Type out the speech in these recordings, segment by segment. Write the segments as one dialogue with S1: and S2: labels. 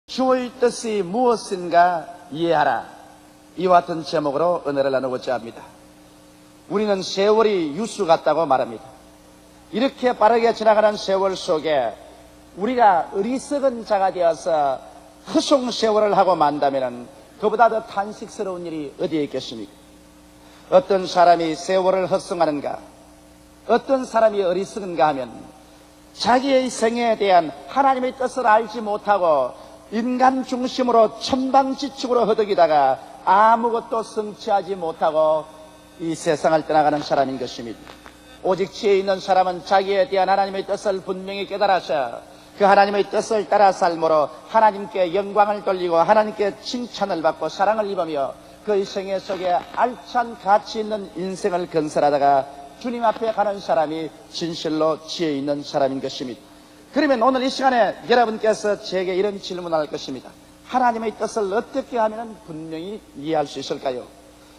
S1: 주의 뜻이 무엇인가 이해하라. 이와 같은 제목으로 은혜를 나누고자 합니다. 우리는 세월이 유수 같다고 말합니다. 이렇게 빠르게 지나가는 세월 속에 우리가 어리석은 자가 되어서 후송 세월을 하고 만다면 그보다 더 탄식스러운 일이 어디에 있겠습니까? 어떤 사람이 세월을 헛송하는가? 어떤 사람이 어리석은가 하면 자기의 생애에 대한 하나님의 뜻을 알지 못하고 인간 중심으로 천방지축으로 허덕이다가 아무것도 성취하지 못하고 이 세상을 떠나가는 사람인 것입니다. 오직 지혜 있는 사람은 자기에 대한 하나님의 뜻을 분명히 깨달아서 그 하나님의 뜻을 따라 삶으로 하나님께 영광을 돌리고 하나님께 칭찬을 받고 사랑을 입으며 그의 생애 속에 알찬 가치 있는 인생을 건설하다가 주님 앞에 가는 사람이 진실로 지혜 있는 사람인 것입니다. 그러면 오늘 이 시간에 여러분께서 제게 이런 질문을 할 것입니다. 하나님의 뜻을 어떻게 하면 분명히 이해할 수 있을까요?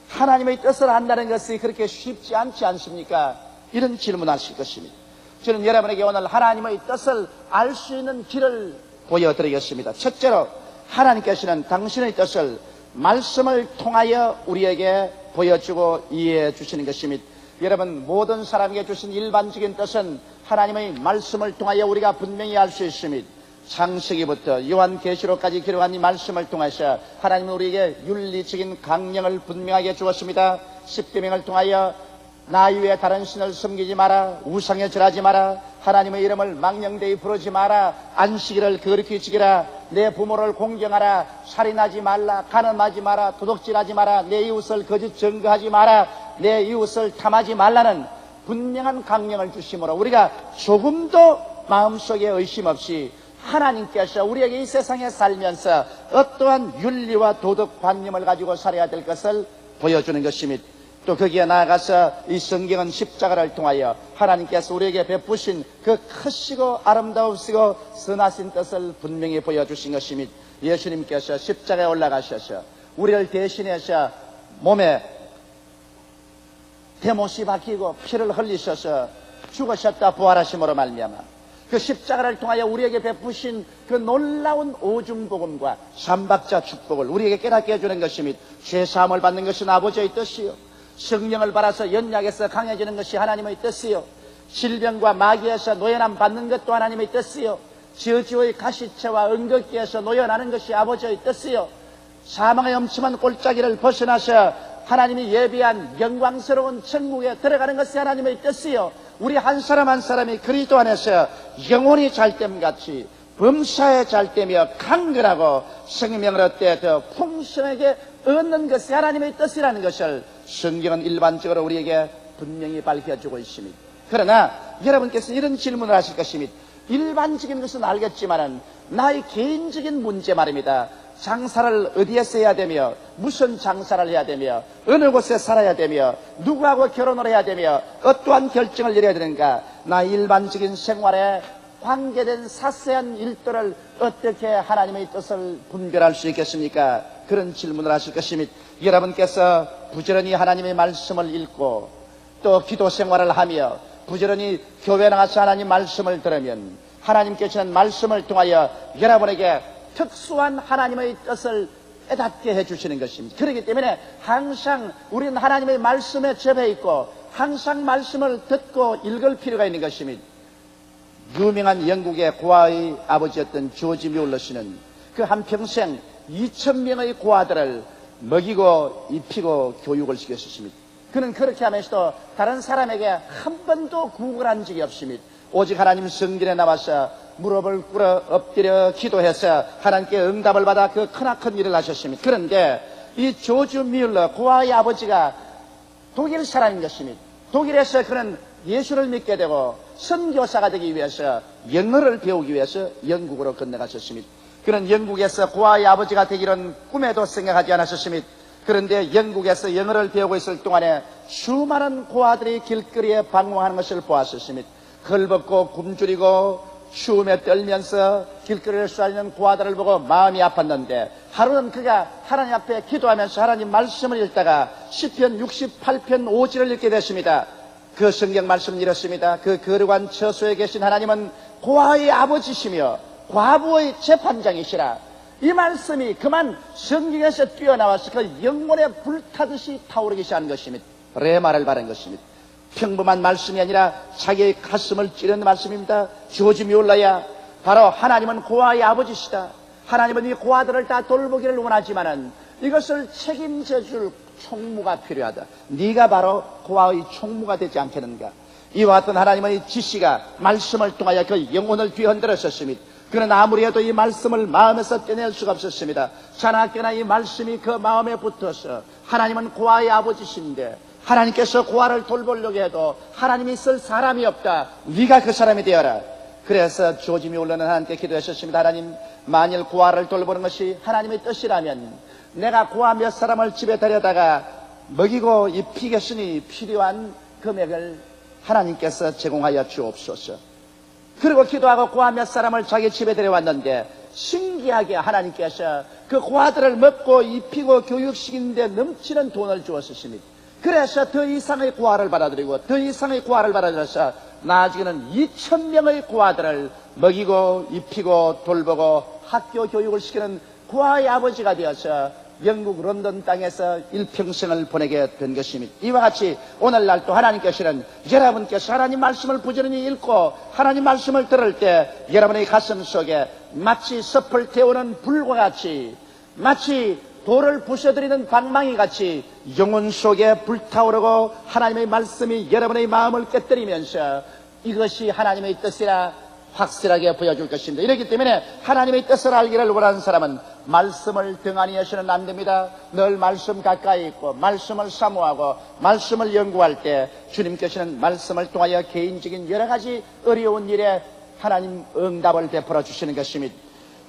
S1: 하나님의 뜻을 안다는 것이 그렇게 쉽지 않지 않습니까? 이런 질문을 하실 것입니다. 저는 여러분에게 오늘 하나님의 뜻을 알 수 있는 길을 보여드리겠습니다. 첫째로 하나님께서는 당신의 뜻을 말씀을 통하여 우리에게 보여주고 이해해 주시는 것입니다. 여러분, 모든 사람에게 주신 일반적인 뜻은 하나님의 말씀을 통하여 우리가 분명히 알 수 있습니다. 창세기부터 요한계시록까지 기록한 이 말씀을 통해서 하나님은 우리에게 윤리적인 강령을 분명하게 주었습니다. 십계명을 통하여 나 이외에 다른 신을 섬기지 마라, 우상에 절하지 마라, 하나님의 이름을 망령되이 부르지 마라, 안식일을 거룩히 지키라, 내 부모를 공경하라, 살인하지 말라, 간음하지 마라, 도둑질하지 마라, 내 이웃을 거짓 증거하지 마라, 내 이웃을 탐하지 말라는 분명한 강령을 주심으로 우리가 조금도 마음속에 의심 없이 하나님께서 우리에게 이 세상에 살면서 어떠한 윤리와 도덕관념을 가지고 살아야 될 것을 보여주는 것입니다. 또 거기에 나아가서 이 성경은 십자가를 통하여 하나님께서 우리에게 베푸신 그 크시고 아름다우시고 선하신 뜻을 분명히 보여주신 것입니다. 예수님께서 십자가에 올라가셔서 우리를 대신해서 몸에 대못이 박히고 피를 흘리셔서 죽으셨다 부활하심으로 말미암아 그 십자가를 통하여 우리에게 베푸신 그 놀라운 오중복음과 삼박자 축복을 우리에게 깨닫게 해주는 것입니다. 죄사함을 받는 것은 아버지의 뜻이요, 성령을 받아서 연약해서 강해지는 것이 하나님의 뜻이요, 질병과 마귀에서 노연함 받는 것도 하나님의 뜻이요, 저주의 가시체와 은극기에서 노연하는 것이 아버지의 뜻이요, 사망의 엄침한 골짜기를 벗어나서 하나님이 예비한 영광스러운 천국에 들어가는 것이 하나님의 뜻이요, 우리 한 사람 한 사람이 그리스도 안에서 영혼이 잘됨같이 범사에 잘되며 강건하고 생명을 얻되 더 풍성하게 얻는 것이 하나님의 뜻이라는 것을 성경은 일반적으로 우리에게 분명히 밝혀주고 있습니다. 그러나 여러분께서 이런 질문을 하실 것입니다. 일반적인 것은 알겠지만은 나의 개인적인 문제 말입니다. 장사를 어디에서 해야 되며 무슨 장사를 해야 되며 어느 곳에 살아야 되며 누구하고 결혼을 해야 되며 어떠한 결정을 내려야 되는가, 나의 일반적인 생활에 관계된 사소한 일들을 어떻게 하나님의 뜻을 분별할 수 있겠습니까? 그런 질문을 하실 것입니다. 여러분께서 부지런히 하나님의 말씀을 읽고 또 기도 생활을 하며 부지런히 교회 나가서 하나님 말씀을 들으면 하나님께서는 말씀을 통하여 여러분에게 특수한 하나님의 뜻을 깨닫게 해주시는 것입니다. 그렇기 때문에 항상 우리는 하나님의 말씀에 접해 있고 항상 말씀을 듣고 읽을 필요가 있는 것입니다. 유명한 영국의 고아의 아버지였던 조지 뮬러씨는 그 한평생 2,000명의 고아들을 먹이고 입히고 교육을 시켰습니다. 그는 그렇게 하면서도 다른 사람에게 한 번도 구걸한 적이 없습니다. 오직 하나님 성전에 나와서 무릎을 꿇어 엎드려 기도해서 하나님께 응답을 받아 그 크나큰 일을 하셨습니다. 그런데 이 조지 뮬러 고아의 아버지가 독일 사람인 것입니다. 독일에서 그는 예수를 믿게 되고 선교사가 되기 위해서 영어를 배우기 위해서 영국으로 건너가셨습니다. 그는 영국에서 고아의 아버지가 되기는 꿈에도 생각하지 않았었습니다. 그런데 영국에서 영어를 배우고 있을 동안에 수많은 고아들이 길거리에 방황하는 것을 보았었습니다. 헐벗고 굶주리고 추움에 떨면서 길거리를 쏘아있는 고아들을 보고 마음이 아팠는데, 하루는 그가 하나님 앞에 기도하면서 하나님 말씀을 읽다가 시편 68편 5절을 읽게 됐습니다. 그 성경 말씀은 이렇습니다. 그 거룩한 처소에 계신 하나님은 고아의 아버지시며 과부의 재판장이시라. 이 말씀이 그만 성경에서 뛰어나와서 그 영혼에 불타듯이 타오르기 시작한 것입니다. 레마를 바른 것입니다. 평범한 말씀이 아니라 자기의 가슴을 찌르는 말씀입니다. 조지 뮬러야, 바로 하나님은 고아의 아버지시다. 하나님은 이 고아들을 다 돌보기를 원하지만은 이것을 책임져 줄 총무가 필요하다. 네가 바로 고아의 총무가 되지 않겠는가? 이와 같은 하나님은 이 지시가 말씀을 통하여 그 영혼을 뒤흔들었습니다. 그는 아무리 해도 이 말씀을 마음에서 떼낼 수가 없었습니다. 자나깨나 이 말씀이 그 마음에 붙어서, 하나님은 고아의 아버지신데 하나님께서 고아를 돌보려고 해도 하나님이 쓸 사람이 없다. 네가 그 사람이 되어라. 그래서 조지 뮬러는 하나님께 기도하셨습니다. 하나님, 만일 고아를 돌보는 것이 하나님의 뜻이라면 내가 고아 몇 사람을 집에 데려다가 먹이고 입히겠으니 필요한 금액을 하나님께서 제공하여 주옵소서. 그리고 기도하고 고아 몇 사람을 자기 집에 데려왔는데 신기하게 하나님께서 그 고아들을 먹고 입히고 교육시키는데 넘치는 돈을 주었습니다. 그래서 더 이상의 고아를 받아들이고 더 이상의 고아를 받아들여서 나중에는 2,000명의 고아들을 먹이고 입히고 돌보고 학교 교육을 시키는 고아의 아버지가 되어서 영국 런던 땅에서 일평생을 보내게 된 것입니다. 이와 같이 오늘날 또 하나님께서는 여러분께서 하나님 말씀을 부지런히 읽고 하나님 말씀을 들을 때 여러분의 가슴 속에 마치 섭을 태우는 불과 같이, 마치 돌을 부숴드리는 방망이 같이 영혼 속에 불타오르고 하나님의 말씀이 여러분의 마음을 깨뜨리면서 이것이 하나님의 뜻이라 확실하게 보여줄 것입니다. 이렇기 때문에 하나님의 뜻을 알기를 원하는 사람은 말씀을 등한히 해서는 안 됩니다. 늘 말씀 가까이 있고 말씀을 사모하고 말씀을 연구할 때 주님께서는 말씀을 통하여 개인적인 여러 가지 어려운 일에 하나님 응답을 베풀어 주시는 것입니다.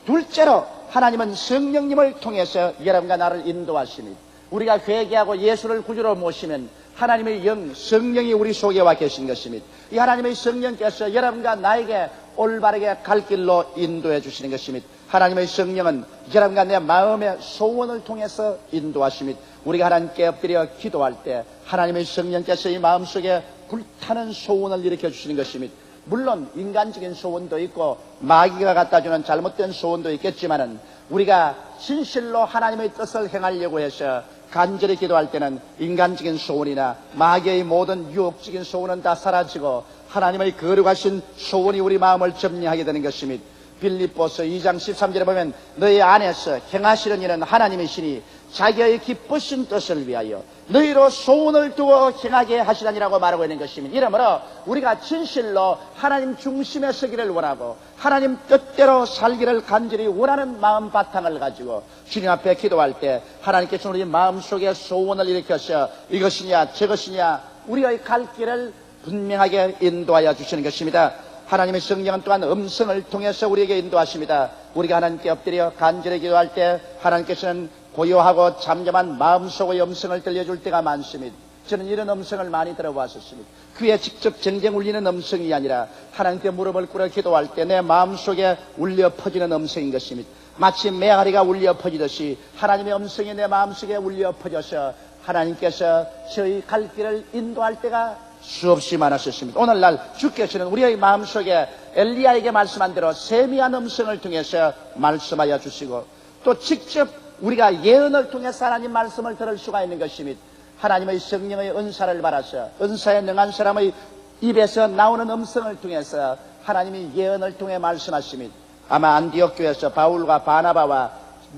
S1: 둘째로 하나님은 성령님을 통해서 여러분과 나를 인도하십니다. 우리가 회개하고 예수를 구주로 모시면 하나님의 영, 성령이 우리 속에 와 계신 것입니다. 이 하나님의 성령께서 여러분과 나에게 올바르게 갈 길로 인도해 주시는 것입니다. 하나님의 성령은 여러분과 내 마음의 소원을 통해서 인도하십니다. 우리가 하나님께 엎드려 기도할 때 하나님의 성령께서 이 마음속에 불타는 소원을 일으켜 주시는 것입니다. 물론 인간적인 소원도 있고 마귀가 갖다주는 잘못된 소원도 있겠지만은 우리가 진실로 하나님의 뜻을 행하려고 해서 간절히 기도할 때는 인간적인 소원이나 마귀의 모든 유혹적인 소원은 다 사라지고 하나님의 거룩하신 소원이 우리 마음을 점령하게 되는 것입니다. 빌립보서 2장 13절에 보면 너희 안에서 행하시는 일은 하나님이시니 자기의 기쁘신 뜻을 위하여 너희로 소원을 두고 행하게 하시라니라고 말하고 있는 것입니다. 이러므로 우리가 진실로 하나님 중심에 서기를 원하고 하나님 뜻대로 살기를 간절히 원하는 마음 바탕을 가지고 주님 앞에 기도할 때 하나님께서는 우리 마음속에 소원을 일으켜서 이것이냐 저것이냐 우리의 갈 길을 분명하게 인도하여 주시는 것입니다. 하나님의 성령은 또한 음성을 통해서 우리에게 인도하십니다. 우리가 하나님께 엎드려 간절히 기도할 때 하나님께서는 고요하고 잠잠한 마음속의 음성을 들려줄 때가 많습니다. 저는 이런 음성을 많이 들어봤었습니다. 귀에 직접 쟁쟁 울리는 음성이 아니라 하나님께 무릎을 꿇어 기도할 때 내 마음속에 울려 퍼지는 음성인 것입니다. 마치 메아리가 울려 퍼지듯이 하나님의 음성이 내 마음속에 울려 퍼져서 하나님께서 저희 갈 길을 인도할 때가 수없이 많았었습니다. 오늘날 주께서는 우리의 마음속에 엘리야에게 말씀한 대로 세미한 음성을 통해서 말씀하여 주시고 또 직접 우리가 예언을 통해서 하나님 말씀을 들을 수가 있는 것입니다. 하나님의 성령의 은사를 받아서 은사에 능한 사람의 입에서 나오는 음성을 통해서 하나님이 예언을 통해 말씀하십니다. 아마 안디옥 교회에서 바울과 바나바와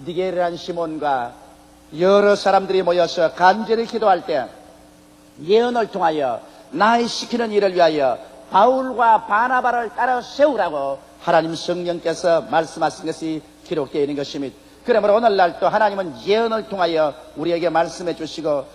S1: 니게르란 시몬과 여러 사람들이 모여서 간절히 기도할 때 예언을 통하여 나의 시키는 일을 위하여 바울과 바나바를 따라 세우라고 하나님 성령께서 말씀하신 것이 기록되어 있는 것입니다. 그러므로 오늘날 또 하나님은 예언을 통하여 우리에게 말씀해 주시고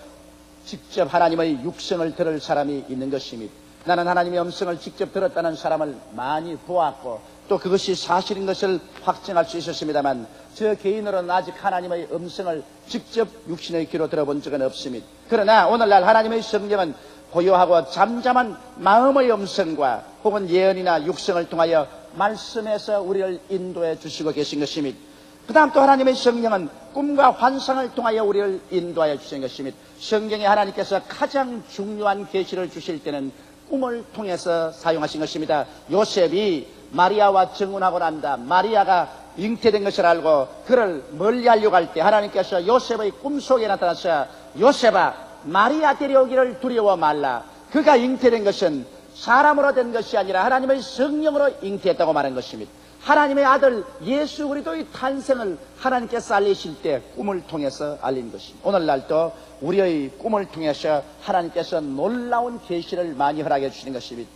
S1: 직접 하나님의 육성을 들을 사람이 있는 것입니다. 나는 하나님의 음성을 직접 들었다는 사람을 많이 보았고 또 그것이 사실인 것을 확증할 수 있었습니다만 저 개인으로는 아직 하나님의 음성을 직접 육신의 귀로 들어본 적은 없습니다. 그러나 오늘날 하나님의 성령은 고요하고 잠잠한 마음의 음성과 혹은 예언이나 육성을 통하여 말씀에서 우리를 인도해 주시고 계신 것입니다. 그 다음 또 하나님의 성령은 꿈과 환상을 통하여 우리를 인도하여 주신 것입니다. 성경에 하나님께서 가장 중요한 계시를 주실 때는 꿈을 통해서 사용하신 것입니다. 요셉이 마리아와 정혼하고 난다. 마리아가 잉태된 것을 알고 그를 멀리하려고 할 때 하나님께서 요셉의 꿈속에 나타나서 요셉아, 마리아 데려오기를 두려워 말라. 그가 잉태된 것은 사람으로 된 것이 아니라 하나님의 성령으로 잉태했다고 말한 것입니다. 하나님의 아들 예수 그리스도의 탄생을 하나님께서 알리실 때 꿈을 통해서 알린 것입니다. 오늘날도 우리의 꿈을 통해서 하나님께서 놀라운 계시를 많이 허락해 주시는 것입니다.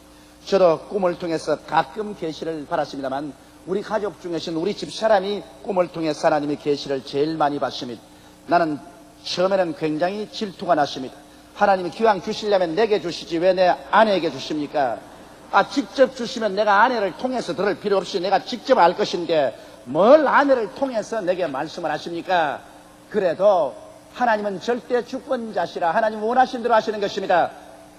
S1: 저도 꿈을 통해서 가끔 계시를 받았습니다만 우리 가족 중에서는 우리 집사람이 꿈을 통해서 하나님의 계시를 제일 많이 받습니다. 나는 처음에는 굉장히 질투가 났습니다. 하나님이 기왕 주시려면 내게 주시지 왜 내 아내에게 주십니까? 직접 주시면 내가 아내를 통해서 들을 필요 없이 내가 직접 알 것인데 뭘 아내를 통해서 내게 말씀을 하십니까? 그래도 하나님은 절대 주권자시라 하나님 원하신 대로 하시는 것입니다.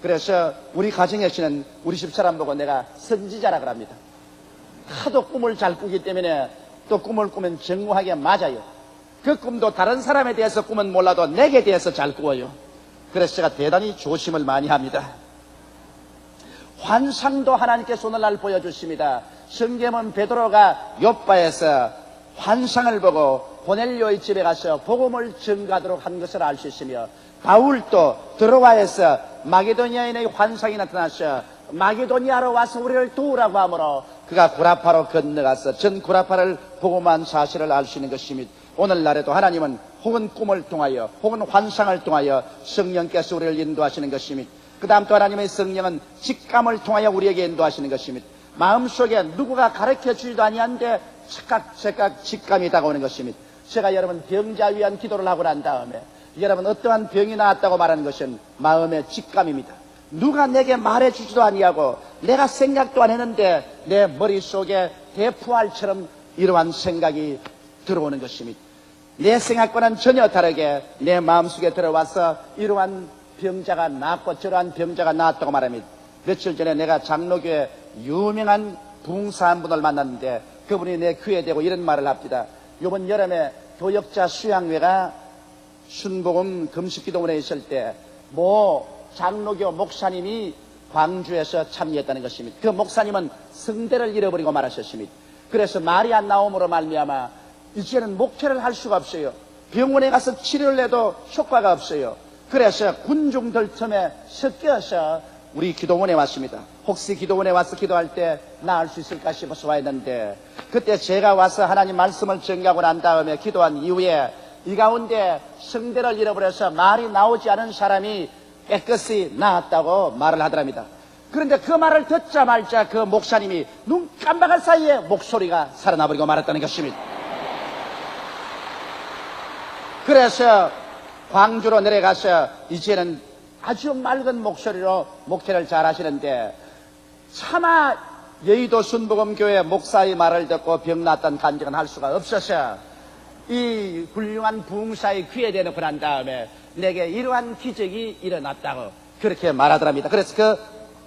S1: 그래서 우리 가정에서는 우리 집사람 보고 내가 선지자라 그럽니다. 하도 꿈을 잘 꾸기 때문에 또 꿈을 꾸면 정확하게 맞아요. 그 꿈도 다른 사람에 대해서 꿈은 몰라도 내게 대해서 잘 꾸어요. 그래서 제가 대단히 조심을 많이 합니다. 환상도 하나님께서 오늘날 보여주십니다. 성경은 베드로가 욥바에서 환상을 보고 고넬료의 집에 가서 복음을 전가하도록 한 것을 알 수 있으며 바울도 드로아에서 마게도니아인의 환상이 나타나서 마게도니아로 와서 우리를 도우라고 하므로 그가 구라파로 건너가서 전 구라파를 복음한 사실을 알 수 있는 것입니다. 오늘날에도 하나님은 혹은 꿈을 통하여 혹은 환상을 통하여 성령께서 우리를 인도하시는 것입니다. 그 다음 또 하나님의 성령은 직감을 통하여 우리에게 인도하시는 것입니다. 마음속에 누구가 가르쳐 주지도 아니한데 즉각 직감이 다가오는 것입니다. 제가 여러분 병자 위한 기도를 하고 난 다음에 여러분 어떠한 병이 나왔다고 말하는 것은 마음의 직감입니다. 누가 내게 말해주지도 아니하고 내가 생각도 안 했는데 내 머릿속에 대포알처럼 이러한 생각이 들어오는 것입니다. 내 생각과는 전혀 다르게 내 마음속에 들어와서 이러한 병자가 나았고 저러한 병자가 나았다고 말합니다. 며칠 전에 내가 장로교에 유명한 부흥사 한 분을 만났는데 그분이 내 귀에 대고 이런 말을 합니다. 이번 여름에 교역자 수양회가 순복음 금식기도원에 있을 때 장로교 목사님이 광주에서 참여했다는 것입니다. 그 목사님은 성대를 잃어버리고 말하셨습니다. 그래서 말이 안 나옴으로 말미암아 이제는 목회를 할 수가 없어요. 병원에 가서 치료를 해도 효과가 없어요. 그래서 군중들 틈에 섞여서 우리 기도원에 왔습니다. 혹시 기도원에 와서 기도할 때 나을 수 있을까 싶어서 왔는데 그때 제가 와서 하나님 말씀을 전가하고 난 다음에 기도한 이후에 이 가운데 성대를 잃어버려서 말이 나오지 않은 사람이 깨끗이 나았다고 말을 하더랍니다. 그런데 그 말을 듣자마자 그 목사님이 눈 깜박할 사이에 목소리가 살아나버리고 말았다는 것입니다. 그래서 광주로 내려가서 이제는 아주 맑은 목소리로 목회를 잘 하시는데 차마 여의도 순복음교회 목사의 말을 듣고 병 났던 간증은 할 수가 없어서 이 훌륭한 부흥사의 귀에 대놓고 난 다음에 내게 이러한 기적이 일어났다고 그렇게 말하더랍니다. 그래서 그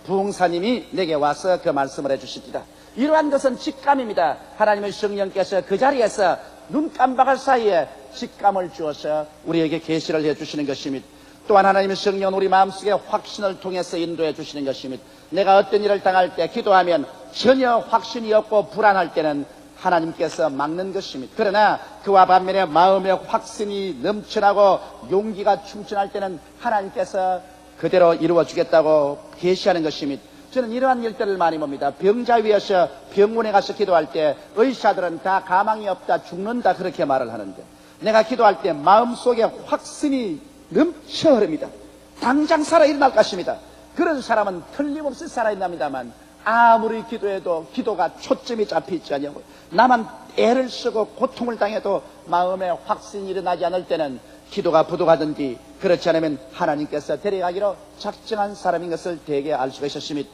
S1: 부흥사님이 내게 와서 그 말씀을 해주십니다. 이러한 것은 직감입니다. 하나님의 성령께서 그 자리에서 눈 깜박할 사이에 직감을 주어서 우리에게 계시를 해주시는 것입니다. 또한 하나님의 성령은 우리 마음속에 확신을 통해서 인도해 주시는 것입니다. 내가 어떤 일을 당할 때 기도하면 전혀 확신이 없고 불안할 때는 하나님께서 막는 것입니다. 그러나 그와 반면에 마음의 확신이 넘쳐나고 용기가 충천할 때는 하나님께서 그대로 이루어 주겠다고 계시하는 것입니다. 저는 이러한 일들을 많이 봅니다. 병자 위에서 병원에 가서 기도할 때 의사들은 다 가망이 없다 죽는다 그렇게 말을 하는데 내가 기도할 때 마음속에 확신이 넘쳐 흐릅니다. 당장 살아 일어날 것입니다. 그런 사람은 틀림없이 살아있답니다만 아무리 기도해도 기도가 초점이 잡히지 않냐고 나만 애를 쓰고 고통을 당해도 마음에 확신이 일어나지 않을 때는 기도가 부족하든지 그렇지 않으면 하나님께서 데려가기로 작정한 사람인 것을 대개 알 수가 있었습니다.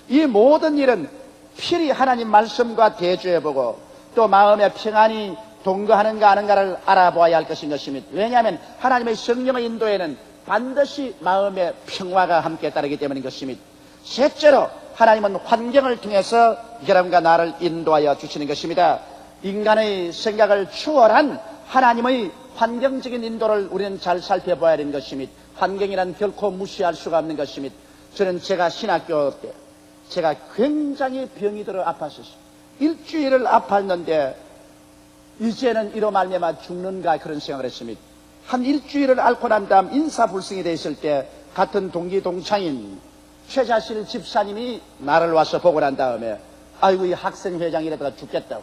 S1: 이 모든 일은 필히 하나님 말씀과 대조해보고 또 마음의 평안이 동거하는가 아는가를 알아보아야 할 것인 것입니다. 왜냐하면 하나님의 성령의 인도에는 반드시 마음의 평화가 함께 따르기 때문인 것입니다. 셋째로 하나님은 환경을 통해서 여러분과 나를 인도하여 주시는 것입니다. 인간의 생각을 추월한 하나님의 환경적인 인도를 우리는 잘 살펴봐야 하는 것입니다. 환경이란 결코 무시할 수가 없는 것입니다. 저는 제가 신학교 때 제가 굉장히 병이 들어 아팠었어요. 일주일을 아팠는데 이제는 이로 말미암아 죽는가 그런 생각을 했습니다. 한 일주일을 앓고 난 다음 인사불성이 되었을 때 같은 동기 동창인 최자실 집사님이 나를 와서 보고 난 다음에 아이고 이 학생회장이라다가 죽겠다고.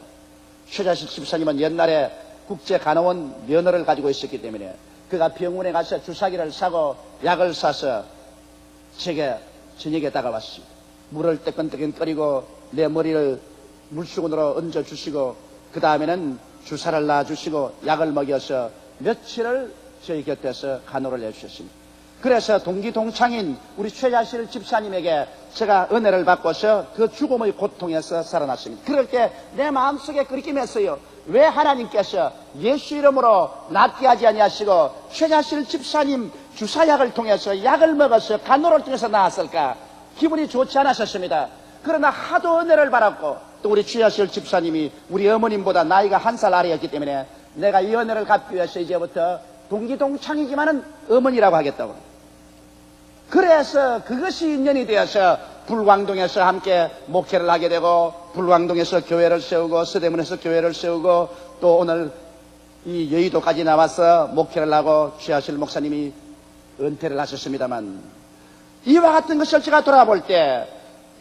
S1: 최자실 집사님은 옛날에 국제간호원 면허를 가지고 있었기 때문에 그가 병원에 가서 주사기를 사고 약을 사서 제게 저녁에 다가왔습니다. 물을 뜨끈뜨끈 끓이고 내 머리를 물수건으로 얹어주시고 그 다음에는 주사를 놔주시고 약을 먹여서 며칠을 저희 곁에서 간호를 해주셨습니다. 그래서 동기 동창인 우리 최자실 집사님에게 제가 은혜를 받고서 그 죽음의 고통에서 살아났습니다. 그럴 때 내 마음속에 그렇게 맸어요. 왜 하나님께서 예수 이름으로 낫게 하지 아니하시고 최자실 집사님 주사약을 통해서 약을 먹어서 간호를 통해서 나았을까? 기분이 좋지 않았었습니다. 그러나 하도 은혜를 받았고 또 우리 최자실 집사님이 우리 어머님보다 나이가 한 살 아래였기 때문에 내가 이 은혜를 갚기 위해서 이제부터 동기 동창이지만은 어머니라고 하겠다고. 그래서 그것이 인연이 되어서 불광동에서 함께 목회를 하게 되고 불광동에서 교회를 세우고 서대문에서 교회를 세우고 또 오늘 이 여의도까지 나와서 목회를 하고 최하실 목사님이 은퇴를 하셨습니다만 이와 같은 것을 제가 돌아볼 때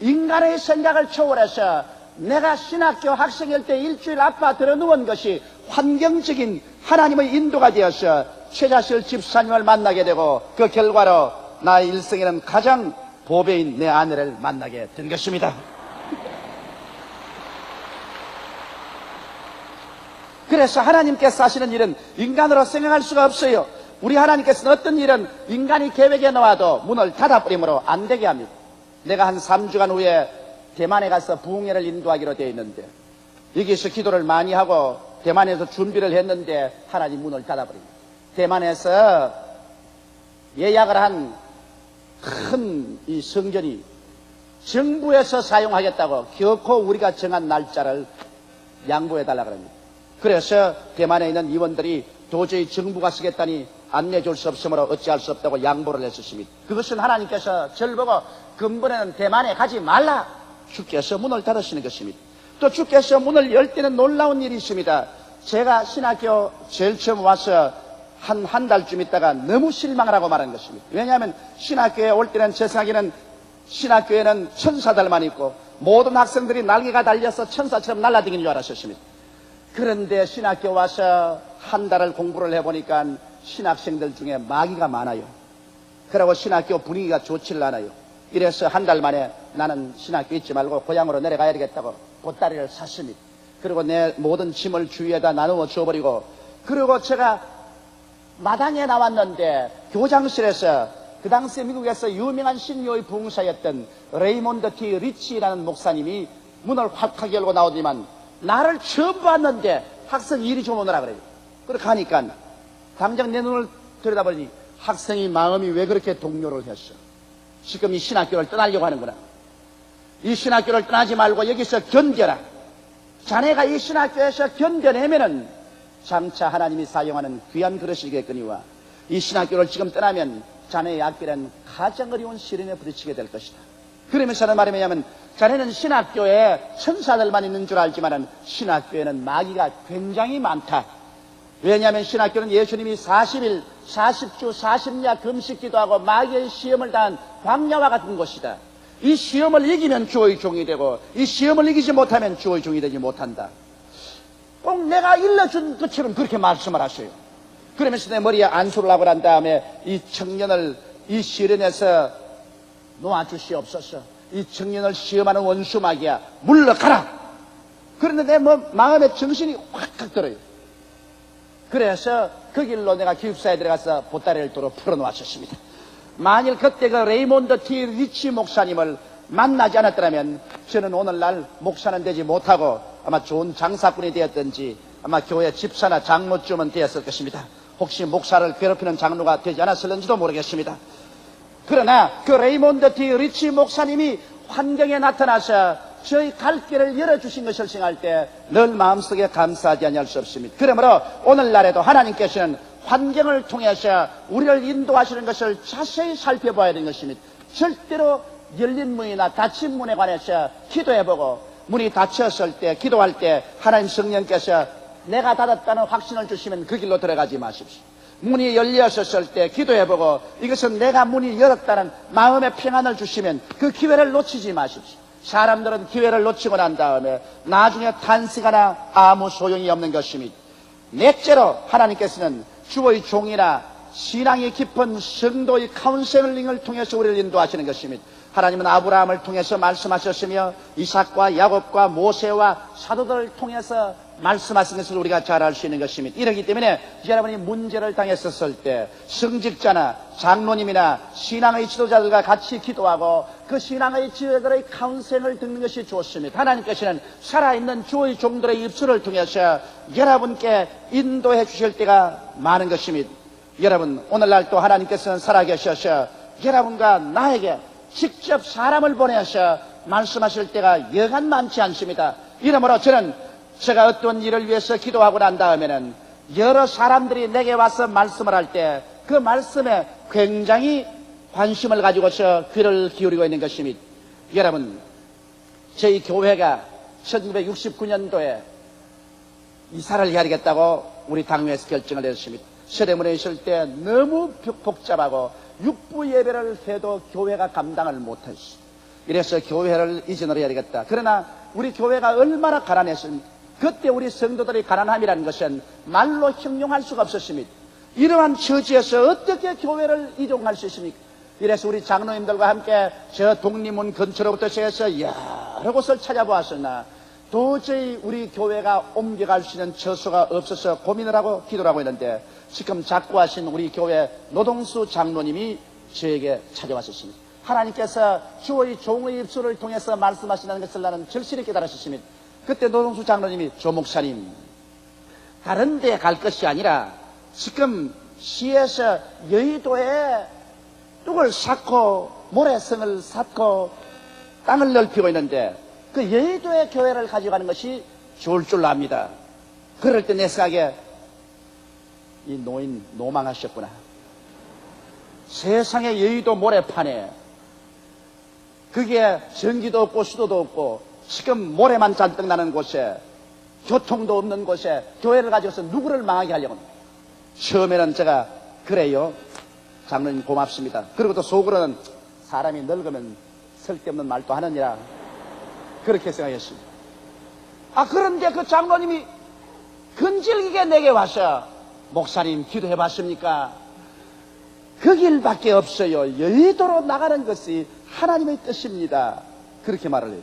S1: 인간의 생각을 초월해서 내가 신학교 학생일 때 일주일 아파 들어 누운 것이 환경적인 하나님의 인도가 되어서 최자실 집사님을 만나게 되고 그 결과로 나의 일생에는 가장 보배인 내 아내를 만나게 된 것입니다. 그래서 하나님께서 하시는 일은 인간으로 생각할 수가 없어요. 우리 하나님께서는 어떤 일은 인간이 계획에 놓아도 문을 닫아버림으로 안 되게 합니다. 내가 한 3주간 후에 대만에 가서 부흥회를 인도하기로 되어 있는데 여기서 기도를 많이 하고 대만에서 준비를 했는데 하나님 문을 닫아버립니다. 대만에서 예약을 한 큰 이 성전이 정부에서 사용하겠다고 결코 우리가 정한 날짜를 양보해달라 그럽니다. 그래서 대만에 있는 의원들이 도저히 정부가 쓰겠다니 안내줄 수 없으므로 어찌할 수 없다고 양보를 했었습니다. 그것은 하나님께서 저를 보고 근본에는 대만에 가지 말라. 주께서 문을 닫으시는 것입니다. 또 주께서 문을 열 때는 놀라운 일이 있습니다. 제가 신학교 제일 처음 와서 한 달쯤 있다가 너무 실망을 하고 말한 것입니다. 왜냐하면 신학교에 올 때는 제 생각에는 신학교에는 천사들만 있고 모든 학생들이 날개가 달려서 천사처럼 날아다니는 줄 알았었습니다. 그런데 신학교 와서 한 달을 공부를 해보니까 신학생들 중에 마귀가 많아요. 그리고 신학교 분위기가 좋지를 않아요. 이래서 한 달 만에 나는 신학교 있지 말고 고향으로 내려가야 되겠다고 보따리를 샀습니다. 그리고 내 모든 짐을 주위에다 나누어 주어버리고 그리고 제가 마당에 나왔는데 교장실에서 그 당시에 미국에서 유명한 신교의 부흥사였던 레이몬드 T. 리치라는 목사님이 문을 확 열고 나오더니만 나를 처음 봤는데 학생이 이리 좀 오너라 그래요. 그렇게 하니까 당장 내 눈을 들여다보니 학생이 마음이 왜 그렇게 동요를 했어. 지금 이 신학교를 떠나려고 하는구나. 이 신학교를 떠나지 말고 여기서 견뎌라. 자네가 이 신학교에서 견뎌내면은 장차 하나님이 사용하는 귀한 그릇이겠거니와 이 신학교를 지금 떠나면 자네의 앞길은 가장 어려운 시련에 부딪히게 될 것이다. 그러면서 하는 말이 뭐냐면 자네는 신학교에 천사들만 있는 줄 알지만 신학교에는 마귀가 굉장히 많다. 왜냐하면 신학교는 예수님이 40일, 40주, 40야 금식기도 하고 마귀의 시험을 당한 광야와 같은 곳이다. 이 시험을 이기면 주의 종이 되고 이 시험을 이기지 못하면 주의 종이 되지 못한다. 꼭 내가 일러준 것처럼 그렇게 말씀을 하셔요. 그러면서 내 머리에 안수를 하고 난 다음에 이 청년을 이 시련에서 놓아주시옵소서. 이 청년을 시험하는 원수 마귀야 물러가라. 그런데 내 마음에 정신이 확 들어요. 그래서 그 길로 내가 기숙사에 들어가서 보따리를 도로 풀어놓았었습니다. 만일 그때 그 레이몬드 T. 리치 목사님을 만나지 않았더라면 저는 오늘날 목사는 되지 못하고 아마 좋은 장사꾼이 되었든지 아마 교회 집사나 장로쯤은 되었을 것입니다. 혹시 목사를 괴롭히는 장로가 되지 않았을는지도 모르겠습니다. 그러나 그 레이몬드 T. 리치 목사님이 환경에 나타나서 저희 갈 길을 열어주신 것을 생각할 때 늘 마음속에 감사하지 아니할 수 없습니다. 그러므로 오늘날에도 하나님께서는 환경을 통해서 우리를 인도하시는 것을 자세히 살펴봐야 되는 것입니다. 절대로 열린 문이나 닫힌 문에 관해서 기도해보고 문이 닫혔을 때 기도할 때 하나님 성령께서 내가 닫았다는 확신을 주시면 그 길로 들어가지 마십시오. 문이 열렸었을 때 기도해보고 이것은 내가 문이 열었다는 마음의 평안을 주시면 그 기회를 놓치지 마십시오. 사람들은 기회를 놓치고 난 다음에 나중에 탄식하나 아무 소용이 없는 것입니다. 넷째로 하나님께서는 주의 종이나 신앙이 깊은 성도의 카운셀링을 통해서 우리를 인도하시는 것입니다. 하나님은 아브라함을 통해서 말씀하셨으며 이삭과 야곱과 모세와 사도들을 통해서 말씀하신 것을 우리가 잘 알 수 있는 것입니다. 이렇기 때문에 여러분이 문제를 당했었을 때 성직자나 장로님이나 신앙의 지도자들과 같이 기도하고 그 신앙의 지도자들의 카운셀을 듣는 것이 좋습니다. 하나님께서는 살아있는 주의 종들의 입술을 통해서 여러분께 인도해 주실 때가 많은 것입니다. 여러분 오늘날 또 하나님께서는 살아계셔서 여러분과 나에게 직접 사람을 보내서 말씀하실 때가 여간 많지 않습니다. 이러므로 저는 제가 어떤 일을 위해서 기도하고 난 다음에는 여러 사람들이 내게 와서 말씀을 할 때 그 말씀에 굉장히 관심을 가지고서 귀를 기울이고 있는 것입니다. 여러분 저희 교회가 1969년도에 이사를 해야 되겠다고 우리 당회에서 결정을 했습니다. 서대문에 있을 때 너무 복잡하고 육부 예배를 해도 교회가 감당을 못했어. 이래서 교회를 이전을 해야 되겠다. 그러나 우리 교회가 얼마나 가난했습니까? 그때 우리 성도들의 가난함이라는 것은 말로 형용할 수가 없었습니다. 이러한 처지에서 어떻게 교회를 이동할 수 있습니까? 이래서 우리 장로님들과 함께 저 독립문 근처로부터 시작해서 여러 곳을 찾아보았으나 도저히 우리 교회가 옮겨갈 수 있는 처소가 없어서 고민을 하고 기도를 하고 있는데 지금 작고하신 우리 교회 노동수 장로님이 저에게 찾아왔었습니다. 하나님께서 주의 종의 입술을 통해서 말씀하시는 것을 나는 절실히 깨달았습니다. 그때 노동수 장로님이 조 목사님 다른 데 갈 것이 아니라 지금 시에서 여의도에 뚝을 쌓고 모래성을 쌓고 땅을 넓히고 있는데 그 여의도의 교회를 가져가는 것이 좋을 줄 압니다. 그럴 때 내 생각에 이 노인 노망하셨구나. 세상에 여의도 모래판에 그게 전기도 없고 수도도 없고 지금 모래만 잔뜩 나는 곳에 교통도 없는 곳에 교회를 가져서 누구를 망하게 하려고 합니다. 처음에는 제가 그래요 장로님 고맙습니다. 그리고 또 속으로는 사람이 늙으면 쓸데없는 말도 하느니라 그렇게 생각했습니다. 그런데 그 장로님이 근질기게 내게 와서 목사님 기도해 봤습니까? 그 길밖에 없어요. 여의도로 나가는 것이 하나님의 뜻입니다. 그렇게 말을 해요.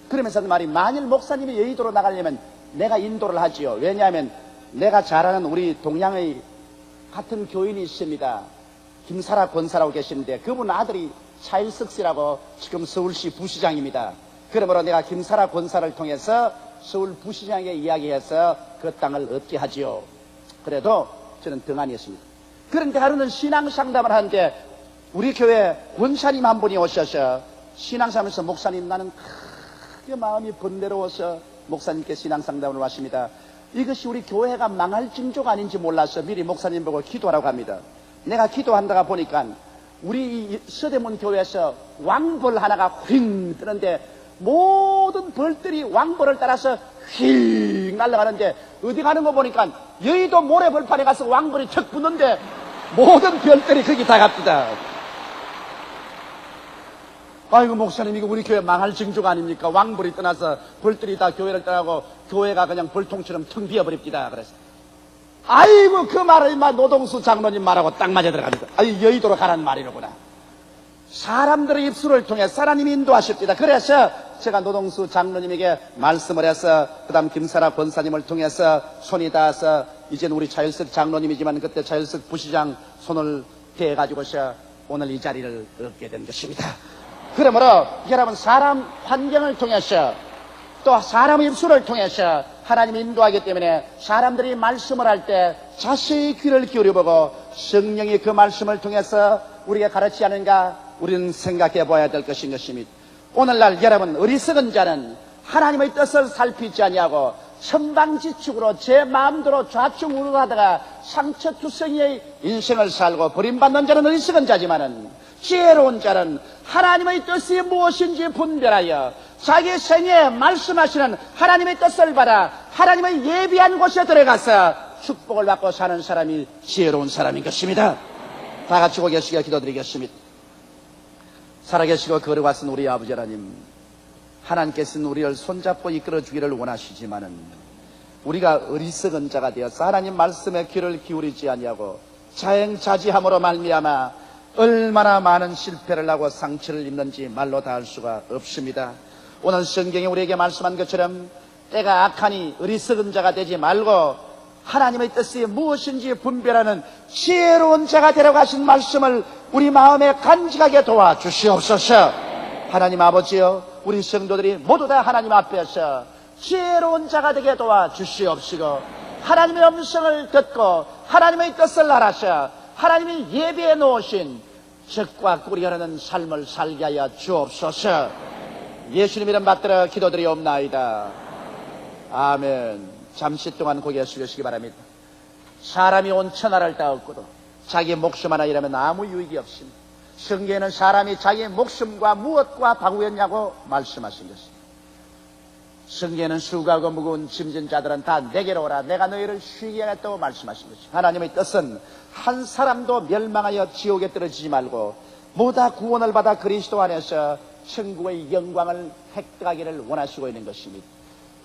S1: 그러면서 말이 만일 목사님이 여의도로 나가려면 내가 인도를 하지요. 왜냐하면 내가 잘 아는 우리 동양의 같은 교인이 있습니다. 김사라 권사라고 계시는데 그분 아들이 차일석 씨라고 지금 서울시 부시장입니다. 그러므로 내가 김사라 권사를 통해서 서울 부시장에게 이야기해서 그 땅을 얻게 하지요. 그래도 저는 등한이었습니다. 그런데 하루는 신앙상담을 하는데 우리 교회 권사님 한 분이 오셔서 신앙상담에서 목사님 나는 크게 마음이 번뇌로워서 목사님께 신앙상담을 왔습니다. 이것이 우리 교회가 망할 징조가 아닌지 몰라서 미리 목사님 보고 기도하라고 합니다. 내가 기도한다가 보니까 우리 서대문 교회에서 왕벌 하나가 휙 뜨는데 모든 벌들이 왕벌을 따라서 휙 날아가는데 어디 가는 거 보니까 여의도 모래벌판에 가서 왕벌이 척 붙는데 모든 별들이 거기 다 갑니다. 아이고 목사님 이거 우리 교회 망할 징조가 아닙니까? 왕벌이 떠나서 벌들이 다 교회를 떠나고 교회가 그냥 벌통처럼 텅 비어버립니다. 그래서 아이고 그 말을 인마 노동수 장로님 말하고 딱 맞아 들어갑니다. 여의도로 가라는 말이로구나. 사람들의 입술을 통해 하나님이 인도하십니다. 그래서 제가 노동수 장로님에게 말씀을 해서 그 다음 김사라 권사님을 통해서 손이 닿아서 이제는 우리 차일석 장로님이지만 그때 차일석 부시장 손을 대가지고서 오늘 이 자리를 얻게 된 것입니다. 그러므로 여러분 사람 환경을 통해서 또 사람의 입술을 통해서 하나님이 인도하기 때문에 사람들이 말씀을 할 때 자세히 귀를 기울여보고 성령이 그 말씀을 통해서 우리가 가르치지 않은가 우리는 생각해 봐야 될 것인 것입니다. 오늘날 여러분 어리석은 자는 하나님의 뜻을 살피지 아니하고 천방지축으로 제 마음대로 좌충우돌하다가 상처투성이의 인생을 살고 버림받는 자는 어리석은 자지만은 지혜로운 자는 하나님의 뜻이 무엇인지 분별하여 자기 생애에 말씀하시는 하나님의 뜻을 받아 하나님의 예비한 곳에 들어가서 축복을 받고 사는 사람이 지혜로운 사람인 것입니다. 다 같이 고개 숙여 기도드리겠습니다. 살아계시고 거룩하신 우리 아버지 하나님, 하나님께서는 우리를 손잡고 이끌어주기를 원하시지만은 우리가 어리석은 자가 되어서 하나님 말씀에 귀를 기울이지 아니하고 자행자지함으로 말미암아 얼마나 많은 실패를 하고 상처를 입는지 말로 다 할 수가 없습니다. 오늘 성경이 우리에게 말씀한 것처럼 때가 악하니 어리석은 자가 되지 말고 하나님의 뜻이 무엇인지 분별하는 지혜로운 자가 되라고 하신 말씀을 우리 마음에 간직하게 도와주시옵소서. 하나님 아버지여, 우리 성도들이 모두 다 하나님 앞에서 지혜로운 자가 되게 도와주시옵시고 하나님의 음성을 듣고 하나님의 뜻을 알아서 하나님이 예비해 놓으신 적과 꿀이 흐르는 삶을 살게 하여 주옵소서. 예수님 이름 받들어 기도드리옵나이다. 아멘. 잠시 동안 고개 숙이시기 바랍니다. 사람이 온 천하를 다 얻고도 자기 목숨 하나 잃으면 아무 유익이 없습니다. 성경에는 사람이 자기 목숨과 무엇과 바꾸겠냐고 말씀하신 것입니다. 성경에는 수고하고 무거운 짐진 자들은 다 내게로 오라, 내가 너희를 쉬게 하겠다고 말씀하신 것입니다. 하나님의 뜻은 한 사람도 멸망하여 지옥에 떨어지지 말고 모두 구원을 받아 그리스도 안에서 천국의 영광을 획득하기를 원하시고 있는 것입니다.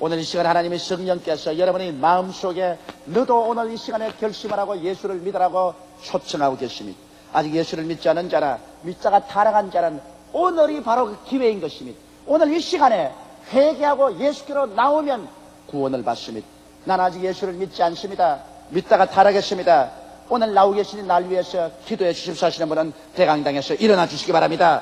S1: 오늘 이 시간 하나님의 성령께서 여러분의 마음속에 너도 오늘 이 시간에 결심을 하고 예수를 믿으라고 초청하고 계십니다. 아직 예수를 믿지 않은 자나 믿자가 타락한 자는 오늘이 바로 그 기회인 것입니다. 오늘 이 시간에 회개하고 예수께로 나오면 구원을 받습니다. 난 아직 예수를 믿지 않습니다. 믿다가 타락했습니다. 오늘 나오고 계시는 날 위해서 기도해 주십시오 하시는 분은 대강당에서 일어나 주시기 바랍니다.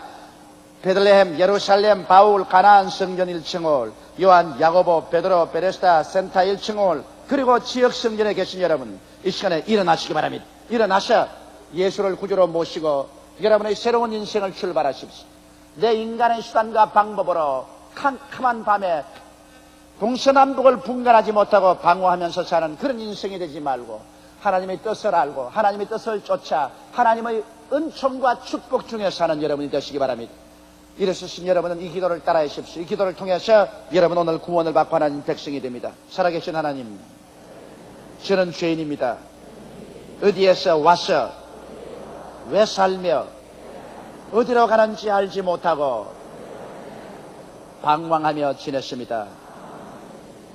S1: 베들레헴, 예루살렘, 바울, 가나안 성전 1층홀, 요한, 야고보, 베드로, 베레스다, 센터 1층홀, 그리고 지역 성전에 계신 여러분, 이 시간에 일어나시기 바랍니다. 일어나셔 예수를 구주로 모시고 여러분의 새로운 인생을 출발하십시오. 내 인간의 수단과 방법으로 캄캄한 밤에 동서남북을 분간하지 못하고 방어하면서 사는 그런 인생이 되지 말고 하나님의 뜻을 알고 하나님의 뜻을 쫓아 하나님의 은총과 축복 중에 사는 여러분이 되시기 바랍니다. 이러신 여러분은 이 기도를 따라하십시오. 이 기도를 통해서 여러분 오늘 구원을 받고 하나님 백성이 됩니다. 살아계신 하나님, 저는 죄인입니다. 어디에서 와서 왜 살며 어디로 가는지 알지 못하고 방황하며 지냈습니다.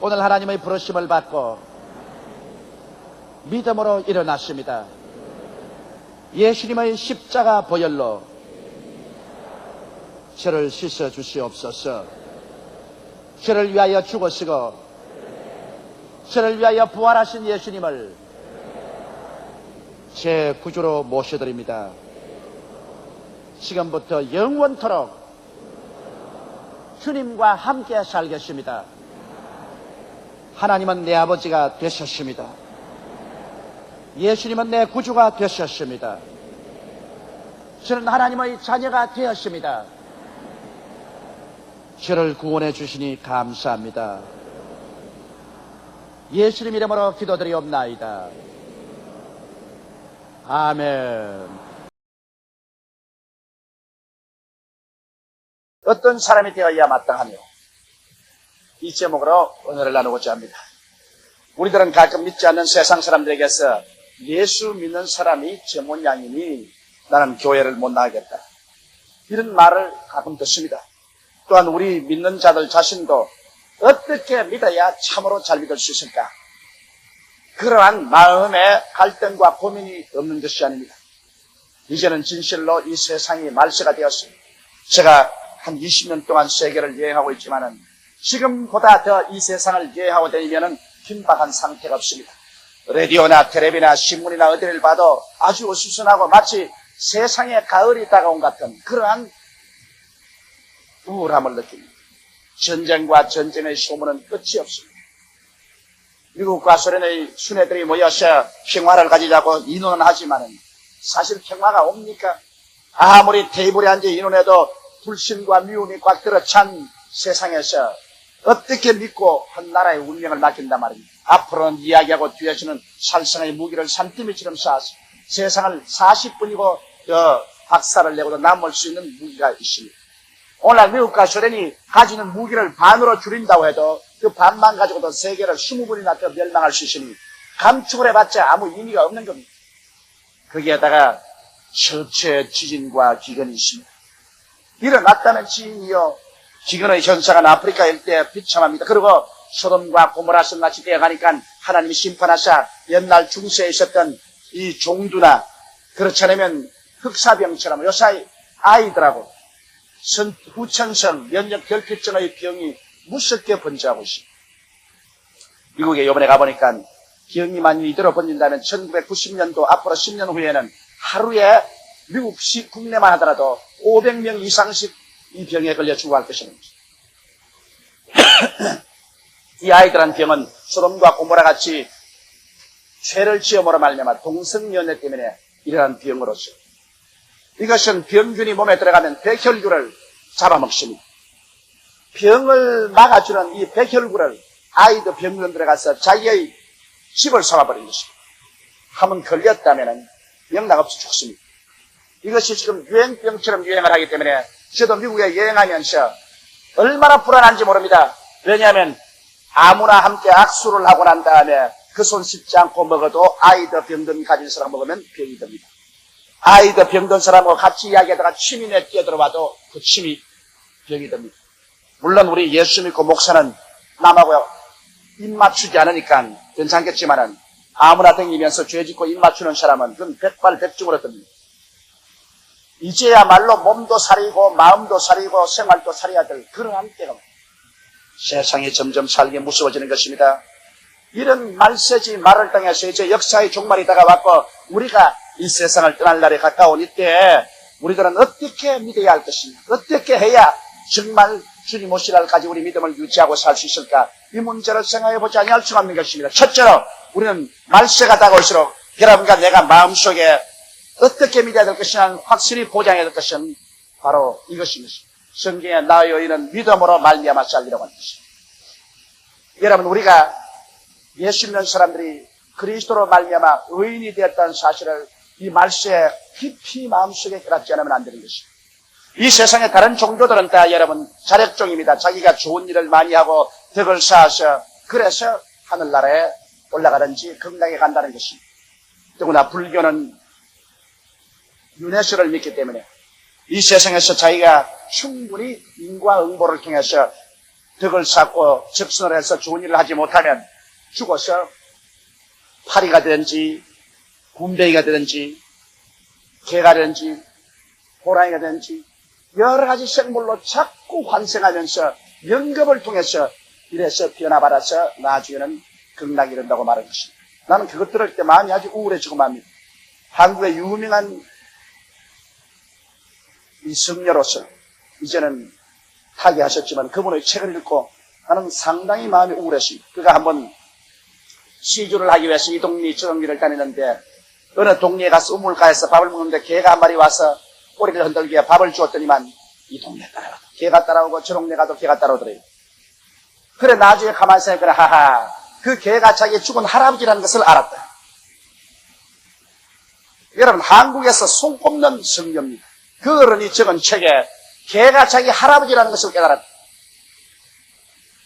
S1: 오늘 하나님의 부르심을 받고 믿음으로 일어났습니다. 예수님의 십자가 보혈로 저를 씻어 주시옵소서. 저를 위하여 죽으시고 저를 위하여 부활하신 예수님을 제 구주로 모셔드립니다. 지금부터 영원토록 주님과 함께 살겠습니다. 하나님은 내 아버지가 되셨습니다. 예수님은 내 구주가 되셨습니다. 저는 하나님의 자녀가 되었습니다. 저를 구원해 주시니 감사합니다. 예수님 이름으로 기도드리옵나이다. 아멘. 어떤 사람이 되어야 마땅하며, 이 제목으로 오늘을 나누고자 합니다. 우리들은 가끔 믿지 않는 세상 사람들에게서 예수 믿는 사람이 제 모양이니 나는 교회를 못 나가겠다, 이런 말을 가끔 듣습니다. 또한 우리 믿는 자들 자신도 어떻게 믿어야 참으로 잘 믿을 수 있을까, 그러한 마음의 갈등과 고민이 없는 것이 아닙니다. 이제는 진실로 이 세상이 말세가 되었습니다. 제가 한 20년 동안 세계를 여행하고 있지만은 지금보다 더 이 세상을 여행하고 다니면은 긴박한 상태가 없습니다. 라디오나 텔레비나 신문이나 어디를 봐도 아주 어수선하고 마치 세상에 가을이 다가온 같은 그러한 우울함을 느낍니다. 전쟁과 전쟁의 소문은 끝이 없습니다. 미국과 소련의 순회들이 모여서 평화를 가지자고 인원하지만은 사실 평화가 옵니까? 아무리 테이블에 앉아 인원해도 불신과 미움이 꽉 들어찬 세상에서 어떻게 믿고 한 나라의 운명을 맡긴단 말입니다. 앞으로는 이야기하고 뒤에서는 살상의 무기를 산더미처럼 쏴서 세상을 40분이고 박살을 내고도 남을 수 있는 무기가 있습니다. 오늘 미국과 소련이 가지는 무기를 반으로 줄인다고 해도 그 반만 가지고도 세계를 20분이나 더 멸망할 수 있으니 감축을 해봤자 아무 의미가 없는 겁니다. 거기에다가 철저히 지진과 기근이 있습니다. 일어났다는 지진이요. 기근의 현상은 아프리카 일대에 비참합니다. 그리고 소돔과 고모라 성같이 되어가니까 하나님이 심판하사 옛날 중세에 있었던 이 종두나 그렇지 않으면 흑사병처럼 요새 아이들하고 후천성 면역 결핍증의 병이 무섭게 번져하고 있습니다. 미국에 이번에 가보니까 병이 만일 이대로 번진다면 1990년도 앞으로 10년 후에는 하루에 미국 국내만 하더라도 500명 이상씩 이 병에 걸려 죽어갈 것이라는 것입니다. 이 아이들한 병은 소돔과 고모라 같이 죄를 지음으로 말미암아 동성연애 때문에 일어난 병으로서 이것은 병균이 몸에 들어가면 백혈구를 잡아먹습니다. 병을 막아주는 이 백혈구를 아이들 병균 들어가서 자기의 집을 쏘아버린 것입니다. 한번 걸렸다면 영락없이 죽습니다. 이것이 지금 유행병처럼 유행을 하기 때문에 저도 미국에 여행하면서 얼마나 불안한지 모릅니다. 왜냐하면 아무나 함께 악수를 하고 난 다음에 그 손 씻지 않고 먹어도 아이들 병든 가진 사람 먹으면 병이 듭니다. 아이들 병든 사람하고 같이 이야기하다가 침이 내 뛰어들어와도 그 침이 병이 듭니다. 물론 우리 예수 믿고 목사는 남하고 입 맞추지 않으니까 괜찮겠지만은 아무나 댕기면서 죄 짓고 입 맞추는 사람은 그건 백발백중으로 듭니다. 이제야말로 몸도 살이고 마음도 살이고 생활도 살아야 될 그러한 때가 세상이 점점 살기 무서워지는 것입니다. 이런 말세지 말을 당해서 이제 역사의 종말이 다가왔고 우리가 이 세상을 떠날 날이 가까운 이때 우리들은 어떻게 믿어야 할 것인가, 어떻게 해야 정말 주님 오실 날까지 우리 믿음을 유지하고 살 수 있을까, 이 문제를 생각해보지 아니할 수가 없는 것입니다. 첫째로 우리는 말세가 다가올수록 여러분과 내가 마음속에 어떻게 믿어야 될 것이냐 확실히 보장해야 될 것은 바로 이것입니다. 성경에 나의 의인은 믿음으로 말미암아 살리라고 하는 것입니다. 여러분, 우리가 예수 믿는 사람들이 그리스도로 말미암아 의인이 되었다는 사실을 이 말세에 깊이 마음속에 깨닫지 않으면 안 되는 것입니다. 이 세상의 다른 종교들은 다 여러분 자력종입니다. 자기가 좋은 일을 많이 하고 덕을 쌓아서 그래서 하늘나라에 올라가든지 극락에 간다는 것입니다. 더구나 불교는 유네스를 믿기 때문에 이 세상에서 자기가 충분히 인과응보를 통해서 덕을 쌓고 적선을 해서 좋은 일을 하지 못하면 죽어서 파리가 되든지 굼벵이가 되든지 개가 되든지 호랑이가 되든지 여러 가지 생물로 자꾸 환생하면서 연급을 통해서 이래서 변화받아서 나중에는 극락이 이른다고 말하는 것입니다. 나는 그것 들을 때 마음이 아주 우울해지고 맙니다. 한국의 유명한 이 성녀로서 이제는 타계하셨지만 그분의 책을 읽고 나는 상당히 마음이 우울했습니다. 그가 한번 시주를 하기 위해서 이 동네 저 동네를 다니는데 어느 동네에 가서 우물가에서 밥을 먹는데 개가 한 마리 와서 꼬리를 흔들기에 밥을 주었더니만 이 동네 따라오고 개가 따라오고 저 동네 가도 개가 따라오더래요. 그래 나중에 가만히 생각해 하하 그 개가 자기 죽은 할아버지라는 것을 알았다. 여러분 한국에서 손꼽는 성녀입니다. 그 어른이 적은 책에 개가 자기 할아버지라는 것을 깨달았다.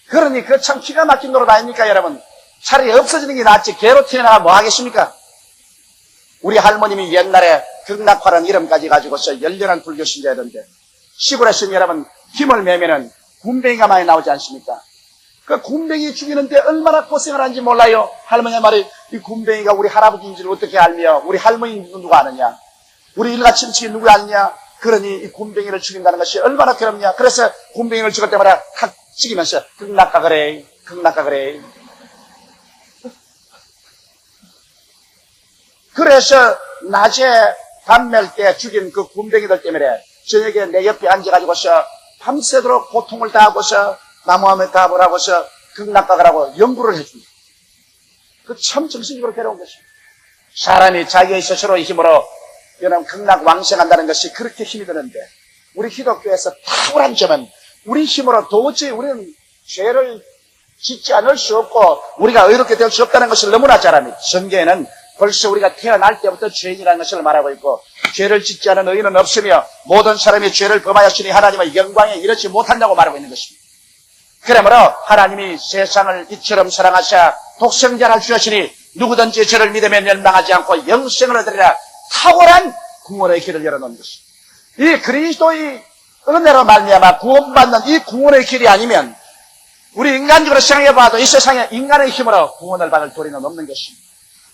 S1: 그러니 그 참 기가 막힌 노릇 아닙니까 여러분? 차라리 없어지는 게 낫지 개로 튀어나가 뭐 하겠습니까? 우리 할머님이 옛날에 극락화라는 이름까지 가지고서 열렬한 불교 신자였는데 시골에 있으면 여러분 힘을 매면은 굼벵이가 많이 나오지 않습니까? 그 굼벵이 죽이는데 얼마나 고생을 하는지 몰라요. 할머니 말이 이 굼벵이가 우리 할아버지인지를 어떻게 알며 우리 할머니 누가 아느냐, 우리 일가 친척이 누구 아느냐. 그러니 이 굼벵이를 죽인다는 것이 얼마나 괴롭냐. 그래서 굼벵이를 죽을 때마다 탁 찍이면서 극락가 그래 극락가 그래. 그래서 낮에 밤 멜 때 죽인 그 굼벵이들 때문에 저녁에 내 옆에 앉아가지고서 밤새도록 고통을 다하고서 나무함에 답을 하고서 극락가라고 연구를 해줍니다. 그 참 정신적으로 괴로운 것입니다. 사람이 자기의 스스로의 힘으로 여러분 극락 왕생한다는 것이 그렇게 힘이 드는데 우리 기독교에서 탁월한 점은 우리 힘으로 도저히 우리는 죄를 짓지 않을 수 없고 우리가 의롭게 될 수 없다는 것을 너무나 잘 압니다. 성경에는 벌써 우리가 태어날 때부터 죄인이라는 것을 말하고 있고 죄를 짓지 않은 의인은 없으며 모든 사람이 죄를 범하였으니 하나님의 영광에 이르지 못한다고 말하고 있는 것입니다. 그러므로 하나님이 세상을 이처럼 사랑하사 독생자를 주셨으니 누구든지 저를 믿으면 멸망하지 않고 영생을 얻으리라 탁월한 구원의 길을 열어놓은 것입니다. 이 그리스도의 은혜로 말미암아 구원받는 이 구원의 길이 아니면 우리 인간적으로 생각해봐도 이 세상에 인간의 힘으로 구원을 받을 도리는 없는 것입니다.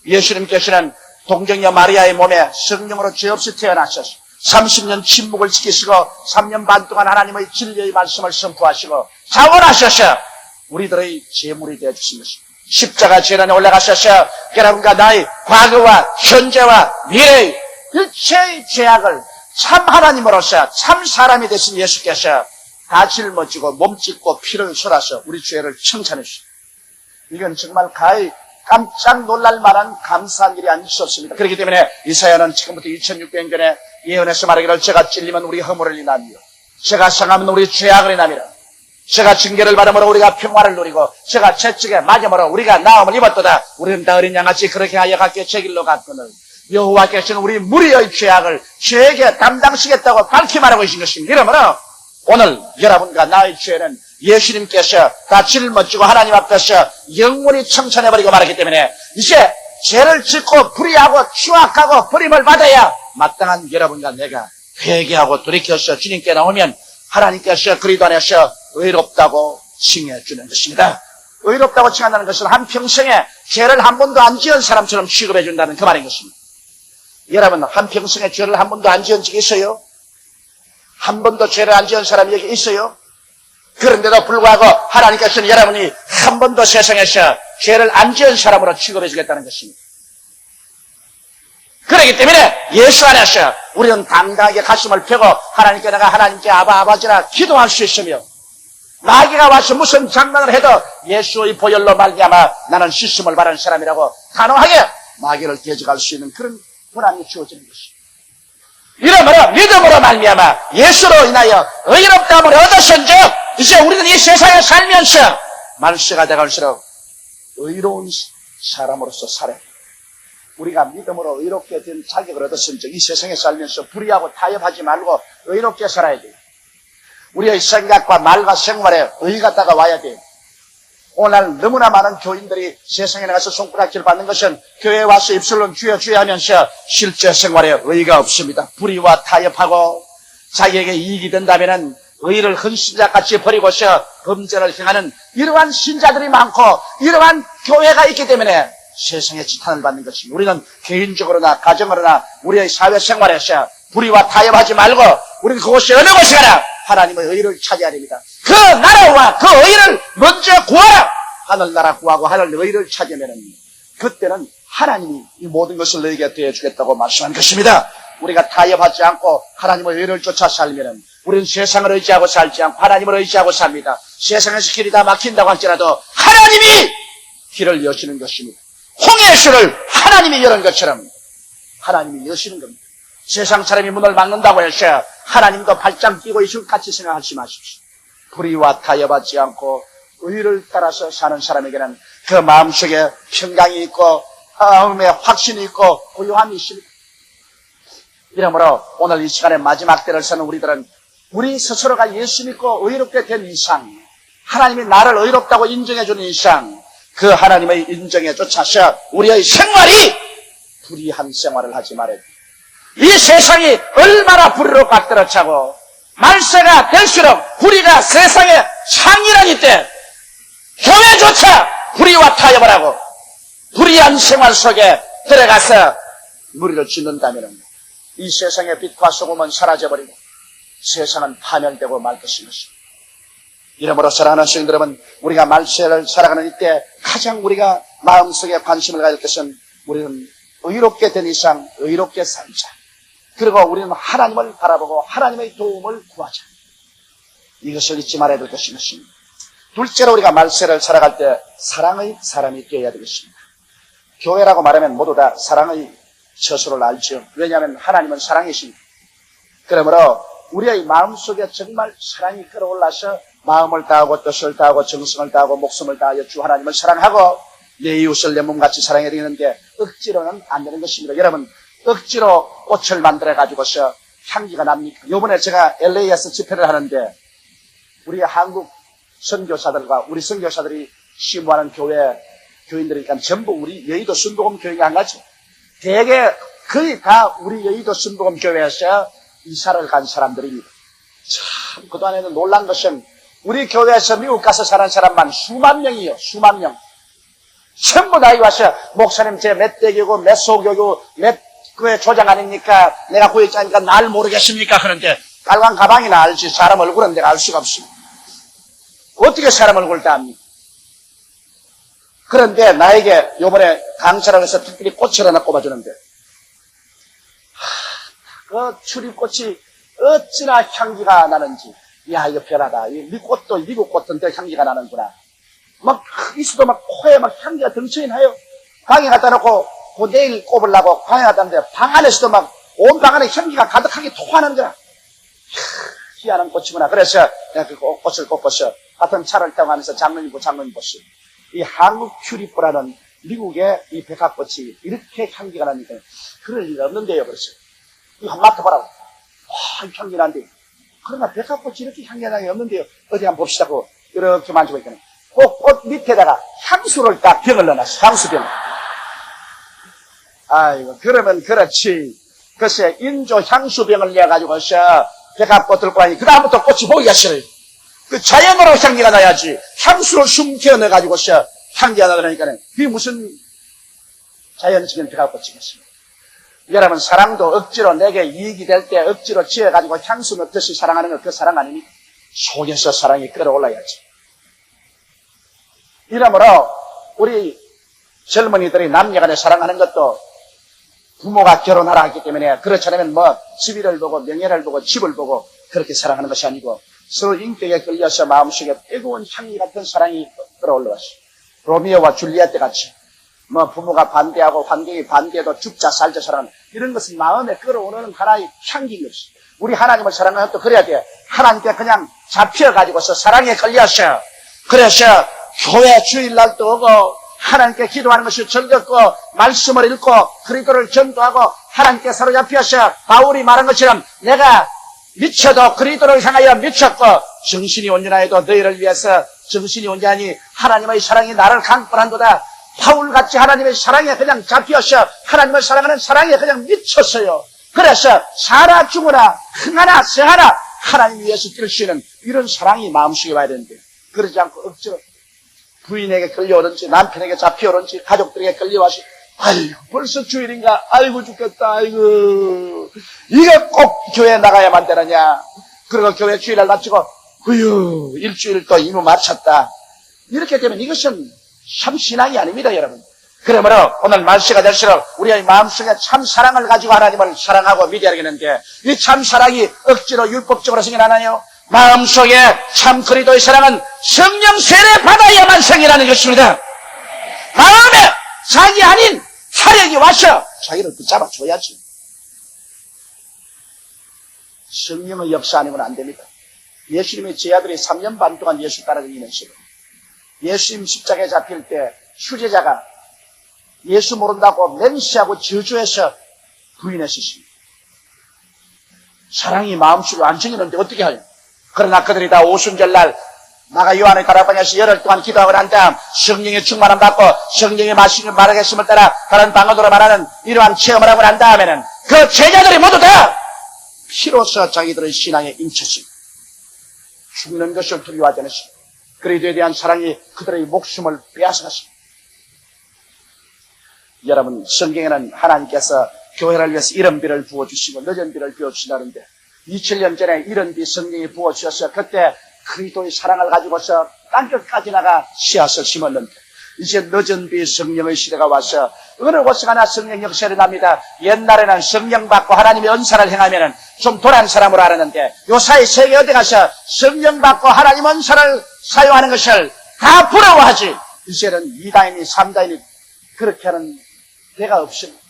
S1: 예수님께서는 동정녀 마리아의 몸에 성령으로 죄 없이 태어나셔서 30년 침묵을 지키시고 3년 반 동안 하나님의 진리의 말씀을 선포하시고 자원하셔서 우리들의 제물이 되어주신 것입니다. 십자가 재단에 올라가셔서 여러분과 나의 과거와 현재와 미래의 일체의 죄악을 참 하나님으로서 참 사람이 되신 예수께서 다 짊어지고 몸짓고 피를 쏟아서 우리 죄를 청산해 주십니다. 이건 정말 가히 깜짝 놀랄 만한 감사한 일이 아닐 수 없습니다. 그렇기 때문에 이사야는 지금부터 2600년 전에 예언해서 말하기를 제가 찔리면 우리 허물을 인하며 제가 상하면 우리 죄악을 인하며 제가 징계를 받음으로 우리가 평화를 누리고 제가 채찍에 맞음으로 우리가 나음을 입었도다. 우리는 다 어린 양같이 그렇게 하여 각기 제 길로 갔거늘 여호와께서는 우리 무리의 죄악을 죄에게 담당시겠다고 밝히 말하고 계신 것입니다. 이러므로 오늘 여러분과 나의 죄는 예수님께서 다 짊어지고 하나님 앞에서 영원히 청산해버리고 말했기 때문에 이제 죄를 짓고 불의하고 추악하고 버림을 받아야 마땅한 여러분과 내가 회개하고 돌이켜서 주님께 나오면 하나님께서 그리스도 안에서 의롭다고 칭해주는 것입니다. 의롭다고 칭한다는 것은 한평생에 죄를 한 번도 안 지은 사람처럼 취급해준다는 그 말인 것입니다. 여러분 한평생에 죄를 한 번도 안 지은 적이 있어요? 한 번도 죄를 안 지은 사람이 여기 있어요? 그런데도 불구하고 하나님께서는 여러분이 한 번도 세상에서 죄를 안 지은 사람으로 취급해 주겠다는 것입니다. 그렇기 때문에 예수 안에서 우리는 당당하게 가슴을 펴고 하나님께 내가 하나님께 아버지라 기도할 수 있으며 마귀가 와서 무슨 장난을 해도 예수의 보혈로 말미암아 나는 씻음을 받은 사람이라고 단호하게 마귀를 대적할 수 있는 그런 권한이 주어지는 것입니다. 이러므로 믿음으로 말미암아 예수로 인하여 의롭다함을 얻으신즉 이제 우리는 이 세상에 살면서 만세가 돼갈수록 의로운 사람으로서 살아야 돼요. 우리가 믿음으로 의롭게 된 자격을 얻었은즉 이 세상에 살면서 불의하고 타협하지 말고 의롭게 살아야 돼요. 우리의 생각과 말과 생활에 의가 다가와야 돼요. 오늘 너무나 많은 교인들이 세상에 나가서 손가락질 받는 것은 교회에 와서 입술로 주여 주여 하면서 실제 생활에 의가 없습니다. 불의와 타협하고 자기에게 이익이 된다면 의를 헌신자같이 버리고서 범죄를 행하는 이러한 신자들이 많고 이러한 교회가 있기 때문에 세상에 지탄을 받는 것입니다. 우리는 개인적으로나 가정으로나 우리의 사회생활에서 불의와 타협하지 말고 우리는 그곳이 어느 곳에 가나 하나님의 의를 찾아야 됩니다. 그 나라와 그 의를 먼저 구하라. 하늘나라 구하고 하늘 의를 찾으면 그때는 하나님이 이 모든 것을 너에게 대해주겠다고 말씀한 것입니다. 우리가 타협하지 않고 하나님의 의를 쫓아 살면 우리는 세상을 의지하고 살지 않고 하나님을 의지하고 삽니다. 세상에서 길이 다 막힌다고 할지라도 하나님이 길을 여시는 것입니다. 홍해수를 하나님이 여는 것처럼 하나님이 여시는 겁니다. 세상 사람이 문을 막는다고 해서 하나님도 발짱 끼고 있을 같이 생각하지 마십시오. 불의와 타협하지 않고 의를 따라서 사는 사람에게는 그 마음속에 평강이 있고 마음에 확신이 있고 고요함이 있습니다. 이러므로 오늘 이 시간에 마지막 때를 사는 우리들은 우리 스스로가 예수 믿고 의롭게 된 이상 하나님이 나를 의롭다고 인정해 주는 이상 그 하나님의 인정에 쫓아서 우리의 생활이 불의한 생활을 하지 말아야 됩니다. 이 세상이 얼마나 불의로 꽉들어 차고 말세가 될수록 불의가 세상에 창이라니 때 교회조차 불의와 타협을 하고 불의한 생활 속에 들어가서 무리를 짓는다면 이 세상의 빛과 소금은 사라져버리고 세상은 파멸되고 말 것입니다. 이러므로 사랑하는 성도 여러분, 우리가 말세를 살아가는 이때 가장 우리가 마음속에 관심을 가질 것은 우리는 의롭게 된 이상 의롭게 살자. 그리고 우리는 하나님을 바라보고 하나님의 도움을 구하자. 이것을 잊지 말아야 될 것입니다. 둘째로 우리가 말세를 살아갈 때 사랑의 사람이 되어야 되겠습니다. 교회라고 말하면 모두 다 사랑의 처소를 알죠. 왜냐하면 하나님은 사랑이십니다. 그러므로 우리의 마음속에 정말 사랑이 끌어올라서 마음을 다하고 뜻을 다하고 정성을 다하고 목숨을 다하여 주 하나님을 사랑하고 내 이웃을 내 몸같이 사랑해야 되는데 억지로는 안 되는 것입니다. 여러분, 억지로 꽃을 만들어 가지고서 향기가 납니까? 요번에 제가 LA에서 집회를 하는데 우리 한국 선교사들과 우리 선교사들이 심부하는 교인들이니까 전부 우리 여의도 순복음 교회에 안 가죠. 대개 거의 다 우리 여의도 순복음 교회에서 이사를 간 사람들입니다. 참 그동안에는 놀란 것은 우리 교회에서 미국 가서 사는 사람만 수만 명이요. 수만 명. 전부 다 와서 목사님 제 몇 대교고 몇 소교고 몇 교회 조장 아닙니까? 내가 구역자니까 날 모르겠습니까? 그런데 빨간 가방이나 알지 사람 얼굴은 내가 알 수가 없습니다. 어떻게 사람 얼굴을 다 압니까? 그런데 나에게 요번에 강사라고 해서 특별히 꽃을 하나 꼽아주는데 그 추리꽃이 어찌나 향기가 나는지 야 이거 별하다. 이 꽃도 미국 꽃인데 향기가 나는구나. 막 있어도 막 코에 막 향기가 덩쳐이 나요. 방에 갖다 놓고 그 내일 꼽으려고 방에 갖다 놨는데 방 안에서도 막 온 방 안에 향기가 가득하게 토하는 거야. 희한한 꽃이구나. 그래서 내가 그 꽃을 꼽고서 같은 차를 타고 가면서 장로님 보시. 이 한국 튜리프라는 미국의 이 백합꽃이 이렇게 향기가 나니까 그럴 리가 없는데요. 그래서 이거 한번 맡아보라고. 향기 난데. 그러나 백합꽃이 이렇게 향기가 나는 게 없는데요. 어디 한번 봅시다고 이렇게 만지고 있거든요. 그 꽃 밑에다가 향수를 딱 병을 넣어놨어. 향수병. 아이고 그러면 그렇지. 글쎄 인조 향수병을 내가지고서 백합꽃 들고 가니 그 다음부터 꽃이 보기가 싫어요. 그 자연으로 향기가 나야지. 향수를 숨겨 넣어가지고서 향기가 나그러니까는 그게 무슨 자연적인 백합꽃이겠습니까? 여러분 사랑도 억지로 내게 이익이 될 때 억지로 지어가지고 향수 넣듯이 사랑하는 거 그 사랑 아닙니까? 속에서 사랑이 끌어올라야지. 이러므로 우리 젊은이들이 남녀간에 사랑하는 것도 부모가 결혼하라 했기 때문에 그렇지 않으면 뭐 지위를 보고 명예를 보고 집을 보고 그렇게 사랑하는 것이 아니고 서로 인격에 끌려서 마음속에 뜨거운 향기 같은 사랑이 끌어올라왔어요. 로미오와 줄리엣 같이 뭐 부모가 반대하고 환경이 반대해도 죽자 살자 사랑하는 이런 것은 마음에 끌어오르는 하나의 향기인 것이. 우리 하나님을 사랑하는 것도 그래야 돼. 하나님께 그냥 잡혀가지고서 사랑에 걸려서 그래서 교회 주일날도 오고 하나님께 기도하는 것이 즐겁고 말씀을 읽고 그리스도를 전도하고 하나님께 사로잡혀서 바울이 말한 것처럼 내가 미쳐도 그리스도를 향하여 미쳤고 정신이 온전하여도 너희를 위해서 정신이 온전하니 하나님의 사랑이 나를 강권한도다. 바울같이 하나님의 사랑에 그냥 잡혀서 하나님을 사랑하는 사랑에 그냥 미쳤어요. 그래서 살아 죽으나 흥하나 생하나 하나님 위해서 뛸 수 있는 이런 사랑이 마음속에 와야 되는데 그러지 않고 억지로 부인에게 끌려오든지 남편에게 잡혀오든지 가족들에게 끌려와서 아이고 벌써 주일인가 아이고 죽겠다 아이고 이게 꼭 교회에 나가야만 되느냐 그리고 교회 주일날 마치고 후유 일주일 또 임무 마쳤다 이렇게 되면 이것은 참 신앙이 아닙니다 여러분. 그러므로 오늘 말씀가 될수록 우리의 마음속에 참 사랑을 가지고 하나님을 사랑하고 믿어야겠는데 이 참 사랑이 억지로 율법적으로 생겨나나요? 마음속에 참 그리스도의 사랑은 성령 세례 받아야만 생기라는 것입니다. 마음에 자기 아닌 사력이 와서 자기를 붙잡아 줘야지. 성령의 역사 아니면 안 됩니다. 예수님의 제자들이 3년 반 동안 예수 따라다니면서 예수님 십자가에 잡힐 때 휴제자가 예수 모른다고 맹시하고 저주해서 부인했습니다. 사랑이 마음속에 완전히는데 어떻게 하냐? 그러나 그들이 다 오순절날 나가 요한의 다락방에서 열흘 동안 기도하고 난 다음 성령의 충만함 받고 성령의 말하겠음을 따라 다른 방언으로 말하는 이러한 체험을 하고 난 다음에는 그 제자들이 모두 다 피로써 자기들의 신앙에 인쳤습니다. 죽는 것을 두려워하지 않았습니다. 그리스도에 대한 사랑이 그들의 목숨을 빼앗아갔습니다. 여러분 성경에는 하나님께서 교회를 위해서 이런 비를 부어주시고 늦은 비를 부어주신다는데 2000년 전에 이런 비 성령이 부어주셔서 그때 그리스도의 사랑을 가지고서 땅끝까지 나가 씨앗을 심었는데 이제 늦은 비 성령의 시대가 와서 어느 곳에 가나 성령 역사를 납니다. 옛날에는 성령 받고 하나님의 은사를 행하면은 좀 도란 사람으로 알았는데 요사이 세계 어디 가서 성령 받고 하나님 은사를 사용하는 것을 다 부러워하지. 이제는 2다인이 3다인이 그렇게 하는 데가 없습니다.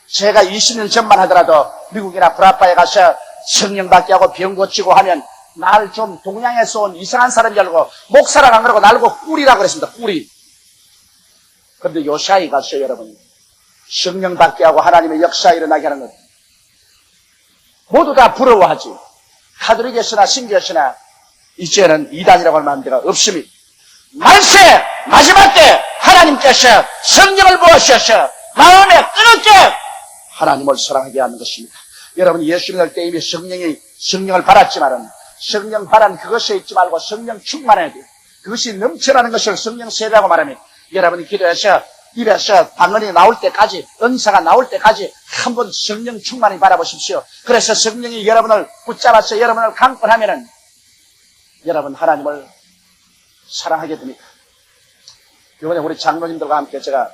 S1: 제가 20년 전만 하더라도 미국이나 브라파에 가서 성령 받게 하고 병 고치고 하면 날 좀 동양에서 온 이상한 사람인 줄 알고 목사라고 안 그러고 날 보고 꿀이라고 그랬습니다. 꿀이. 그런데 요시아에 가서 여러분 성령 받게 하고 하나님의 역사 일어나게 하는 것 모두 다 부러워하지. 가톨릭에서나 신교에서나 이제는 이단이라고 할 만한 데가 없습니다. 만세 마지막 때 하나님께서 성령을 부어주셔서 마음에 뜨겁게 하나님을 사랑하게 하는 것입니다. 여러분 예수 믿을 때 이미 성령을 받았지만은 성령 바란 그것에 있지 말고 성령 충만해야 돼요. 그것이 넘쳐나는 것을 성령 세례라고 말합니다. 여러분이 기도해서 입에서 방언이 나올 때까지 은사가 나올 때까지 한번 성령 충만히 바라보십시오. 그래서 성령이 여러분을 붙잡아서 여러분을 강권하면은 여러분 하나님을 사랑하게 됩니다. 이번에 우리 장로님들과 함께 제가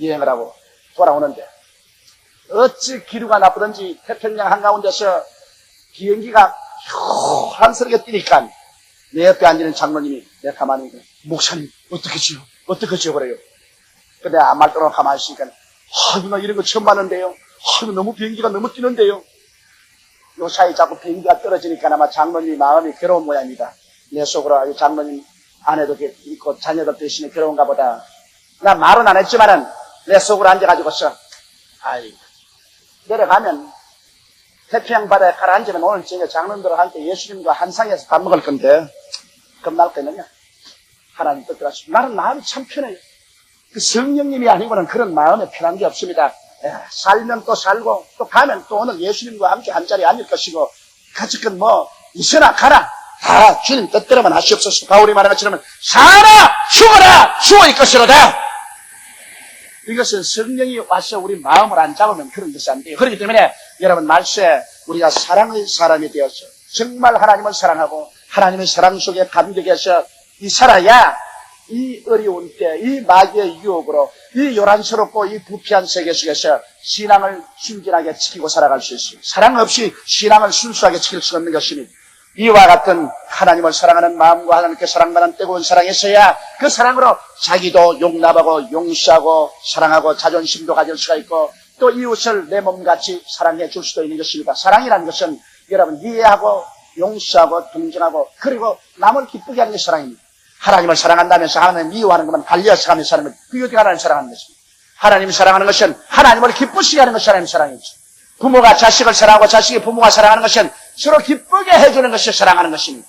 S1: 여행을 하고 돌아오는데 어찌 기류가 나쁘든지 태평양 한가운데서 비행기가 요란스럽게 뛰니까 내 옆에 앉는 장로님이 내가 가만히 있는 목사님 어떻게지요? 어떻게지요? 그래요. 근데 아무 말도 안 하고 가만히 있으니까 아이고 나 이런 거 처음 봤는데요. 아이고 너무 비행기가 너무 뛰는데요. 요 사이 자꾸 비행기가 떨어지니까 아마 장로님 마음이 괴로운 모양입니다. 내 속으로 장로님 아내도 있고 자녀들 대신에 괴로운가 보다. 나 말은 안 했지만은 내 속으로 앉아가지고서 아이 내려가면 태평양 바다에 가라앉으면 오늘 저녁에 장로님들과 함께 예수님과 한 상에서 밥 먹을 건데 겁날 때는요 하나님 뜻대로 나는 마음이 참 편해요. 그 성령님이 아니고는 그런 마음에 편한 게 없습니다. 살면 또 살고 또 가면 또 오늘 예수님과 함께 한 자리에 앉을 것이고 가지건 뭐 있으나 가라 다 주님 뜻대로만 하시옵소서. 바울이 말한 것처럼 살아 죽어라 죽어일 것이로다. 이것은 성령이 와서 우리 마음을 안 잡으면 그런 것이 안 돼요. 그렇기 때문에 여러분 말세 우리가 사랑의 사람이 되어서 정말 하나님을 사랑하고 하나님의 사랑 속에 감격해서 이 살아야 이 어려운 때, 이 마귀의 유혹으로 이 요란스럽고 이 부패한 세계 속에서 신앙을 순진하게 지키고 살아갈 수 있습니다. 사랑 없이 신앙을 순수하게 지킬 수 없는 것입니다. 이와 같은 하나님을 사랑하는 마음과 하나님께 사랑받는 뜨거운 사랑이 있어야 그 사랑으로 자기도 용납하고 용서하고 사랑하고 자존심도 가질 수가 있고 또 이웃을 내 몸같이 사랑해 줄 수도 있는 것입니다. 사랑이라는 것은 여러분 이해하고 용서하고 동정하고 그리고 남을 기쁘게 하는 게 사랑입니다. 하나님을 사랑한다면서 하나님 미워하는 것만 달려서 가면서 사람은 그게 어떻게 하나님을 사랑하는 것입니다. 하나님을 사랑하는 것은 하나님을 기쁘시게 하는 것이 하나님의 사랑이죠. 부모가 자식을 사랑하고 자식이 부모가 사랑하는 것은 서로 기쁘게 해주는 것이 사랑하는 것입니다.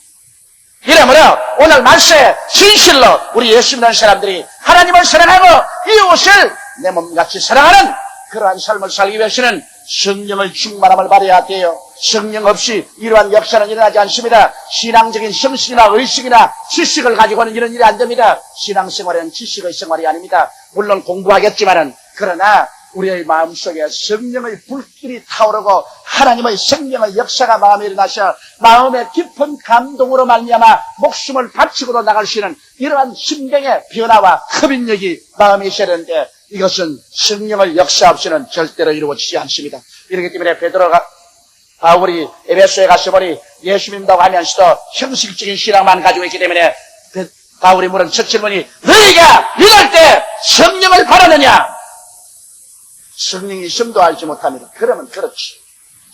S1: 이러므로 오늘 말세에 진실로 우리 예수 믿는 사람들이 하나님을 사랑하고 이웃을 내 몸같이 사랑하는 그러한 삶을 살기 위해서는 성령을 충만함을 받아야 돼요. 성령 없이 이러한 역사는 일어나지 않습니다. 신앙적인 성실이나 의식이나 지식을 가지고는 이런 일이 안 됩니다. 신앙생활은 지식의 생활이 아닙니다. 물론 공부하겠지만은 그러나 우리의 마음속에 성령의 불길이 타오르고 하나님의 생명의 역사가 마음에 일어나셔 마음의 깊은 감동으로 말미암아 목숨을 바치고도 나갈 수 있는 이러한 심경의 변화와 흡인력이 마음에 있어야 되는데 이것은 성령의 역사 없이는 절대로 이루어지지 않습니다. 이렇기 때문에 바울이 에베소에 가서 보니 예수 믿는다고 하면서도 형식적인 신앙만 가지고 있기 때문에 바울이 물은 첫 질문이 너희가 믿을 때 성령을 바라느냐? 성령이 있음도 알지 못합니다. 그러면 그렇지.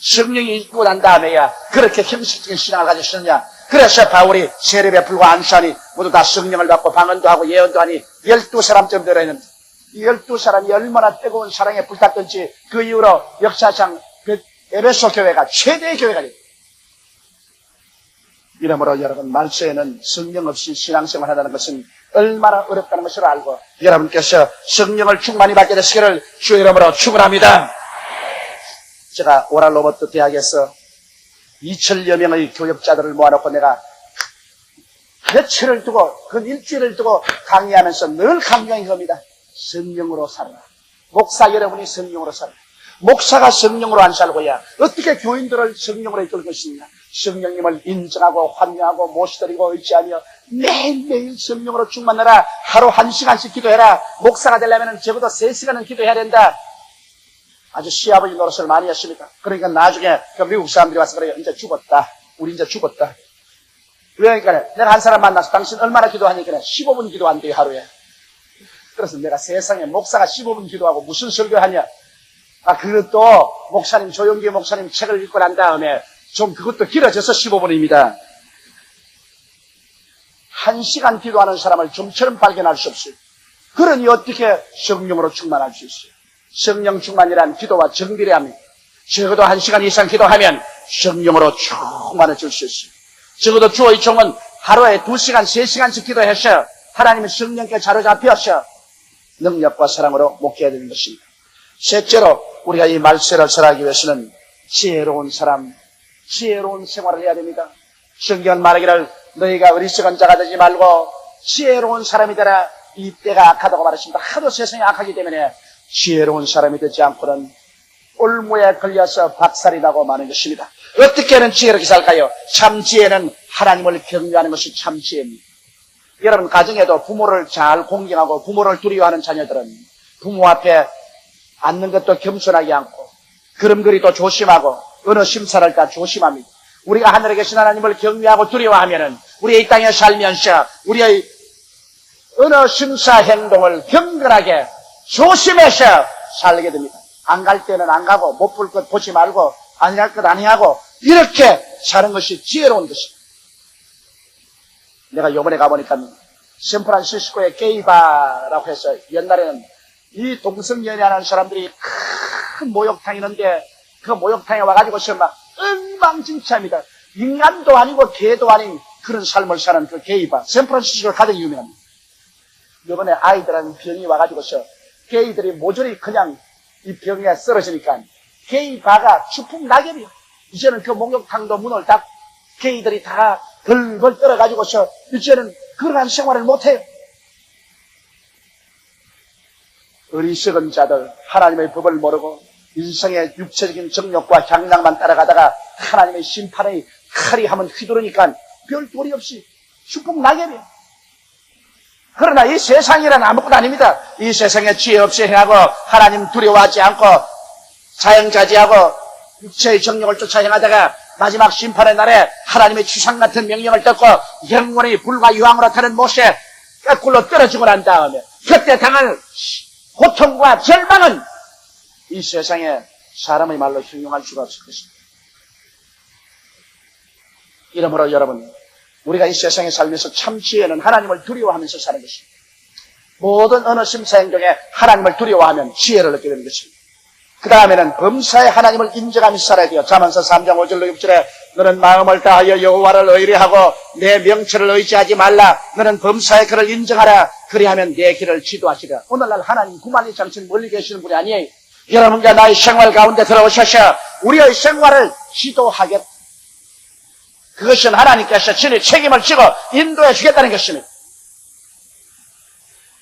S1: 성령이 있고 난 다음에야 그렇게 형식적인 신앙을 가지셨느냐. 그래서 바울이 세례 베풀고 안수하니 모두 다 성령을 받고 방언도 하고 예언도 하니 12사람쯤 들어있는데 이 12사람이 얼마나 뜨거운 사랑에 불탔던지 그 이후로 역사상 에베소 교회가 최대의 교회가 됐다. 이러므로 여러분 말세에는 성령 없이 신앙생활 한다는 것은 얼마나 어렵다는 것을 알고 여러분께서 성령을 충만히 받게 되시기를 주 이름으로 축원합니다. 제가 오랄 로버트 대학에서 2,000여 명의 교역자들을 모아놓고 내가 며칠을 두고 그 일주일을 두고 강의하면서 늘 강조한 겁니다. 성령으로 살아라. 목사 여러분이 성령으로 살아라. 목사가 성령으로 안 살고야 어떻게 교인들을 성령으로 이끌 것이냐. 성령님을 인정하고 환영하고 모시드리고 의지하며 매일매일 성령으로 충만하라. 하루 1시간씩 기도해라. 목사가 되려면 적어도 3시간은 기도해야 된다. 아주 시아버지 노릇을 많이 했습니다. 그러니까 나중에 그 미국 사람들이 와서 그래요. 이제 죽었다. 우리 이제 죽었다. 그러니까 내가 한 사람 만나서 당신 얼마나 기도하니까 15분 기도한대요 하루에. 그래서 내가 세상에 목사가 15분 기도하고 무슨 설교하냐. 그것도 목사님, 조용기 목사님 책을 읽고 난 다음에 좀 그것도 길어져서 15분입니다. 1시간 기도하는 사람을 좀처럼 발견할 수 없어요. 그러니 어떻게 성령으로 충만할 수 있어요? 성령 충만이란 기도와 정비례합니다. 적어도 1시간 이상 기도하면 성령으로 충만해질 수 있어요. 적어도 주의 종은 하루에 2시간, 3시간씩 기도해서 하나님의 성령께 사로잡혀서 능력과 사랑으로 목회해야 되는 것입니다. 셋째로 우리가 이 말세를 살아가기 위해서는 지혜로운 사람, 지혜로운 생활을 해야 됩니다. 성경은 말하기를 너희가 어리석은 자가 되지 말고 지혜로운 사람이 되라. 이 때가 악하다고 말했습니다. 하도 세상이 악하기 때문에 지혜로운 사람이 되지 않고는 올무에 걸려서 박살이 나고 마는 것입니다. 어떻게 하면 지혜롭게 살까요? 참 지혜는 하나님을 경외하는 것이 참 지혜입니다. 여러분 가정에도 부모를 잘 공경하고 부모를 두려워하는 자녀들은 부모 앞에 앉는 것도 겸손하지 않고 걸음걸이도 조심하고 어느 심사를 다 조심합니다. 우리가 하늘에 계신 하나님을 경외하고 두려워하면은 우리의 이 땅에 살면서 우리의 어느 심사 행동을 경건하게 조심해서 살게 됩니다. 안 갈 때는 안 가고 못 볼 것 보지 말고 아니할 것 아니하고 이렇게 사는 것이 지혜로운 것입니다. 내가 요번에 가보니까 샌프란시스코의 게이바라고 해서 옛날에는 이 동성연애하는 사람들이 큰 목욕탕이 있는데 그 목욕탕에 와가지고서 막 엉망진창입니다. 인간도 아니고 개도 아닌 그런 삶을 사는 그 게이바. 샌프란시스코가 가장 유명합니다. 이번에 아이들한 병이 와가지고서 게이들이 모조리 그냥 이 병에 쓰러지니까 게이바가 추풍 낙엽이요. 이제는 그 목욕탕도 문을 닫고 게이들이 다 덜덜 떨어가지고서 이제는 그러한 생활을 못해요. 어리석은 자들, 하나님의 법을 모르고 인생의 육체적인 정욕과 향락만 따라가다가 하나님의 심판의 칼이 한번 휘두르니까 별 도리 없이 추풍 낙엽이에요. 그러나 이 세상이란 아무것도 아닙니다. 이 세상에 지혜 없이 행하고 하나님 두려워하지 않고 자영자지하고 육체의 정욕을 쫓아 행하다가 마지막 심판의 날에 하나님의 추상 같은 명령을 듣고 영원히 불과 유황으로 타는 못에 거꾸로 떨어지고 난 다음에 그때 당할 고통과 절망은 이 세상에 사람의 말로 형용할 수가 없을 것입니다. 이러므로 여러분, 우리가 이 세상에 살면서 참 지혜는 하나님을 두려워하면서 사는 것입니다. 모든 어느 심사 행동에 하나님을 두려워하면 지혜를 얻게 되는 것입니다. 그 다음에는 범사에 하나님을 인정하면서 살아야 돼요. 잠언서 3장 5절로 6절에 너는 마음을 다하여 여호와를 의뢰하고 내 명철을 의지하지 말라. 너는 범사에 그를 인정하라. 그리하면 내 길을 지도하시리라. 오늘날 하나님 구만리 장ችን 멀리 계시는 분이 아니에요. 여러분과 나의 생활 가운데 들어오셔서 우리의 생활을 지도하겠다. 그것은 하나님께서 진의 책임을 지고 인도해 주겠다는 것입니다.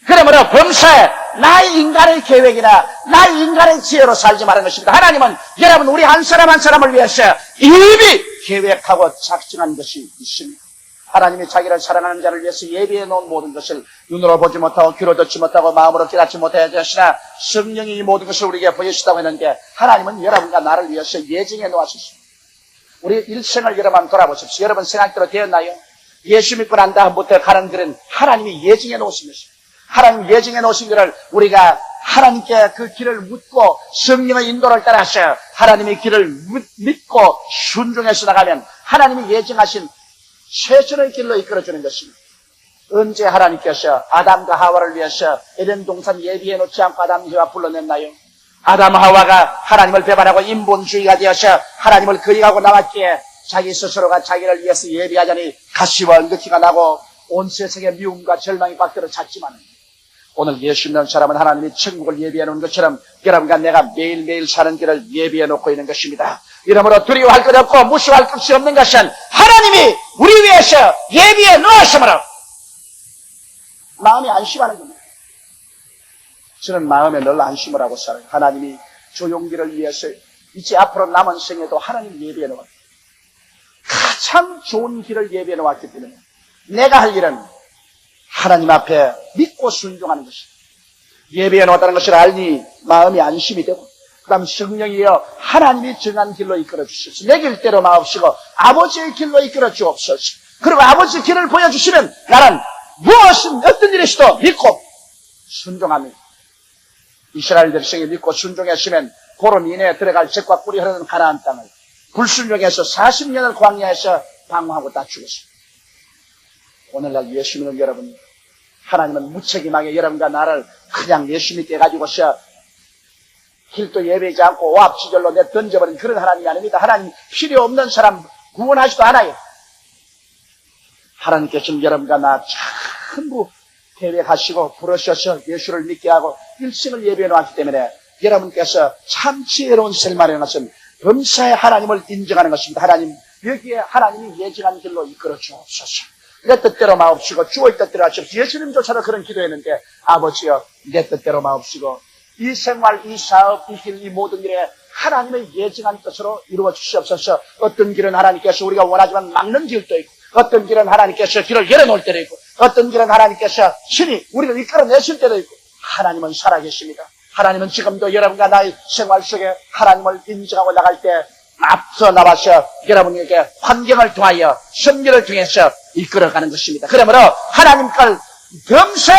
S1: 그러므로 범사에 나의 인간의 계획이나 나의 인간의 지혜로 살지 말는 것입니다. 하나님은 여러분 우리 한 사람 한 사람을 위해서 이미 계획하고 작정한 것이 있습니다. 하나님이 자기를 사랑하는 자를 위해서 예비해 놓은 모든 것을 눈으로 보지 못하고 귀로 듣지 못하고 마음으로 깨닫지 못해야 되시나 성령이 이 모든 것을 우리에게 보여주시다고 했는데 하나님은 여러분과 나를 위해서 예정해 놓았습니다. 우리 일생을 여러분 돌아보십시오. 여러분 생각대로 되었나요? 예수 믿고 난 다음부터 가는 길은 하나님이 예정해 놓으신 것입니다. 하나님 예정해 놓으신 길을 우리가 하나님께 그 길을 묻고 성령의 인도를 따라서 하나님의 길을 믿고 순종해서 나가면 하나님이 예정하신 최선의 길로 이끌어주는 것입니다. 언제 하나님께서 아담과 하와를 위해서 에덴 동산 예비해 놓지 않고 아담 하와 불러냈나요? 아담 하와가 하나님을 배반하고 인본주의가 되어서 하나님을 거역하고 나왔기에 자기 스스로가 자기를 위해서 예비하자니 가시와 은덕히가 나고 온 세상의 미움과 절망이 밖으로 찼지만 오늘 예수 믿는 사람은 하나님이 천국을 예비해 놓은 것처럼 여러분과 내가 매일매일 사는 길을 예비해 놓고 있는 것입니다. 이러므로 두려워할 것 없고 무서워할 것이 없는 것은 하나님이 우리 위해서 예비해 놓았으므로 마음이 안심하는 겁니다. 저는 마음에 늘 안심을 하고 살아요. 하나님이 조용기를 위해서 이제 앞으로 남은 생에도 하나님 예비해 놓았고 가장 좋은 길을 예비해 놓았기 때문에 내가 할 일은 하나님 앞에 믿고 순종하는 것입니다. 예비해 놓았다는 것을 알니 마음이 안심이 되고 그 다음 성령이여 하나님이 정한 길로 이끌어 주시옵소서. 내 길대로 마옵시고 아버지의 길로 이끌어 주옵소서. 그리고 아버지의 길을 보여주시면 나는 무엇은 어떤 일이시도 믿고 순종합니다. 이스라엘 백성이 믿고 순종했으면 보름 이내에 들어갈 젖과 꿀이 흐르는 가나안 땅을 불순종해서 40년을 광야에서 방황하고 다 죽었습니다. 오늘날 예수 믿는 여러분, 하나님은 무책임하게 여러분과 나를 그냥 예수 믿게 해가지고서 길도 예배하지 않고 오합지졸로 내 던져버린 그런 하나님이 아닙니다. 하나님 필요 없는 사람 구원하지도 않아요. 하나님께서는 여러분과 나 전부 계획하시고 부르셔서 예수를 믿게 하고 일생을 예배해 놓았기 때문에 여러분께서 참 지혜로운 삶이라는 것은 범사에 하나님을 인정하는 것입니다. 하나님, 여기에 하나님이 예정한 길로 이끌어 주옵소서. 내 뜻대로 마옵시고 주의 뜻대로 하시옵소서. 예수님조차도 그런 기도했는데 아버지여 내 뜻대로 마옵시고 이 생활, 이 사업, 이 길, 이 모든 일에 하나님의 예정한 뜻으로 이루어 주시옵소서. 어떤 길은 하나님께서 우리가 원하지만 막는 길도 있고 어떤 길은 하나님께서 길을 열어놓을 때도 있고 어떤 길은 하나님께서 신이 우리를 이끌어내실 때도 있고 하나님은 살아계십니다. 하나님은 지금도 여러분과 나의 생활 속에 하나님을 인정하고 나갈 때 앞서 나와서 여러분에게 환경을 통하여 선교를 통해서 이끌어가는 것입니다. 그러므로 하나님 걸 범세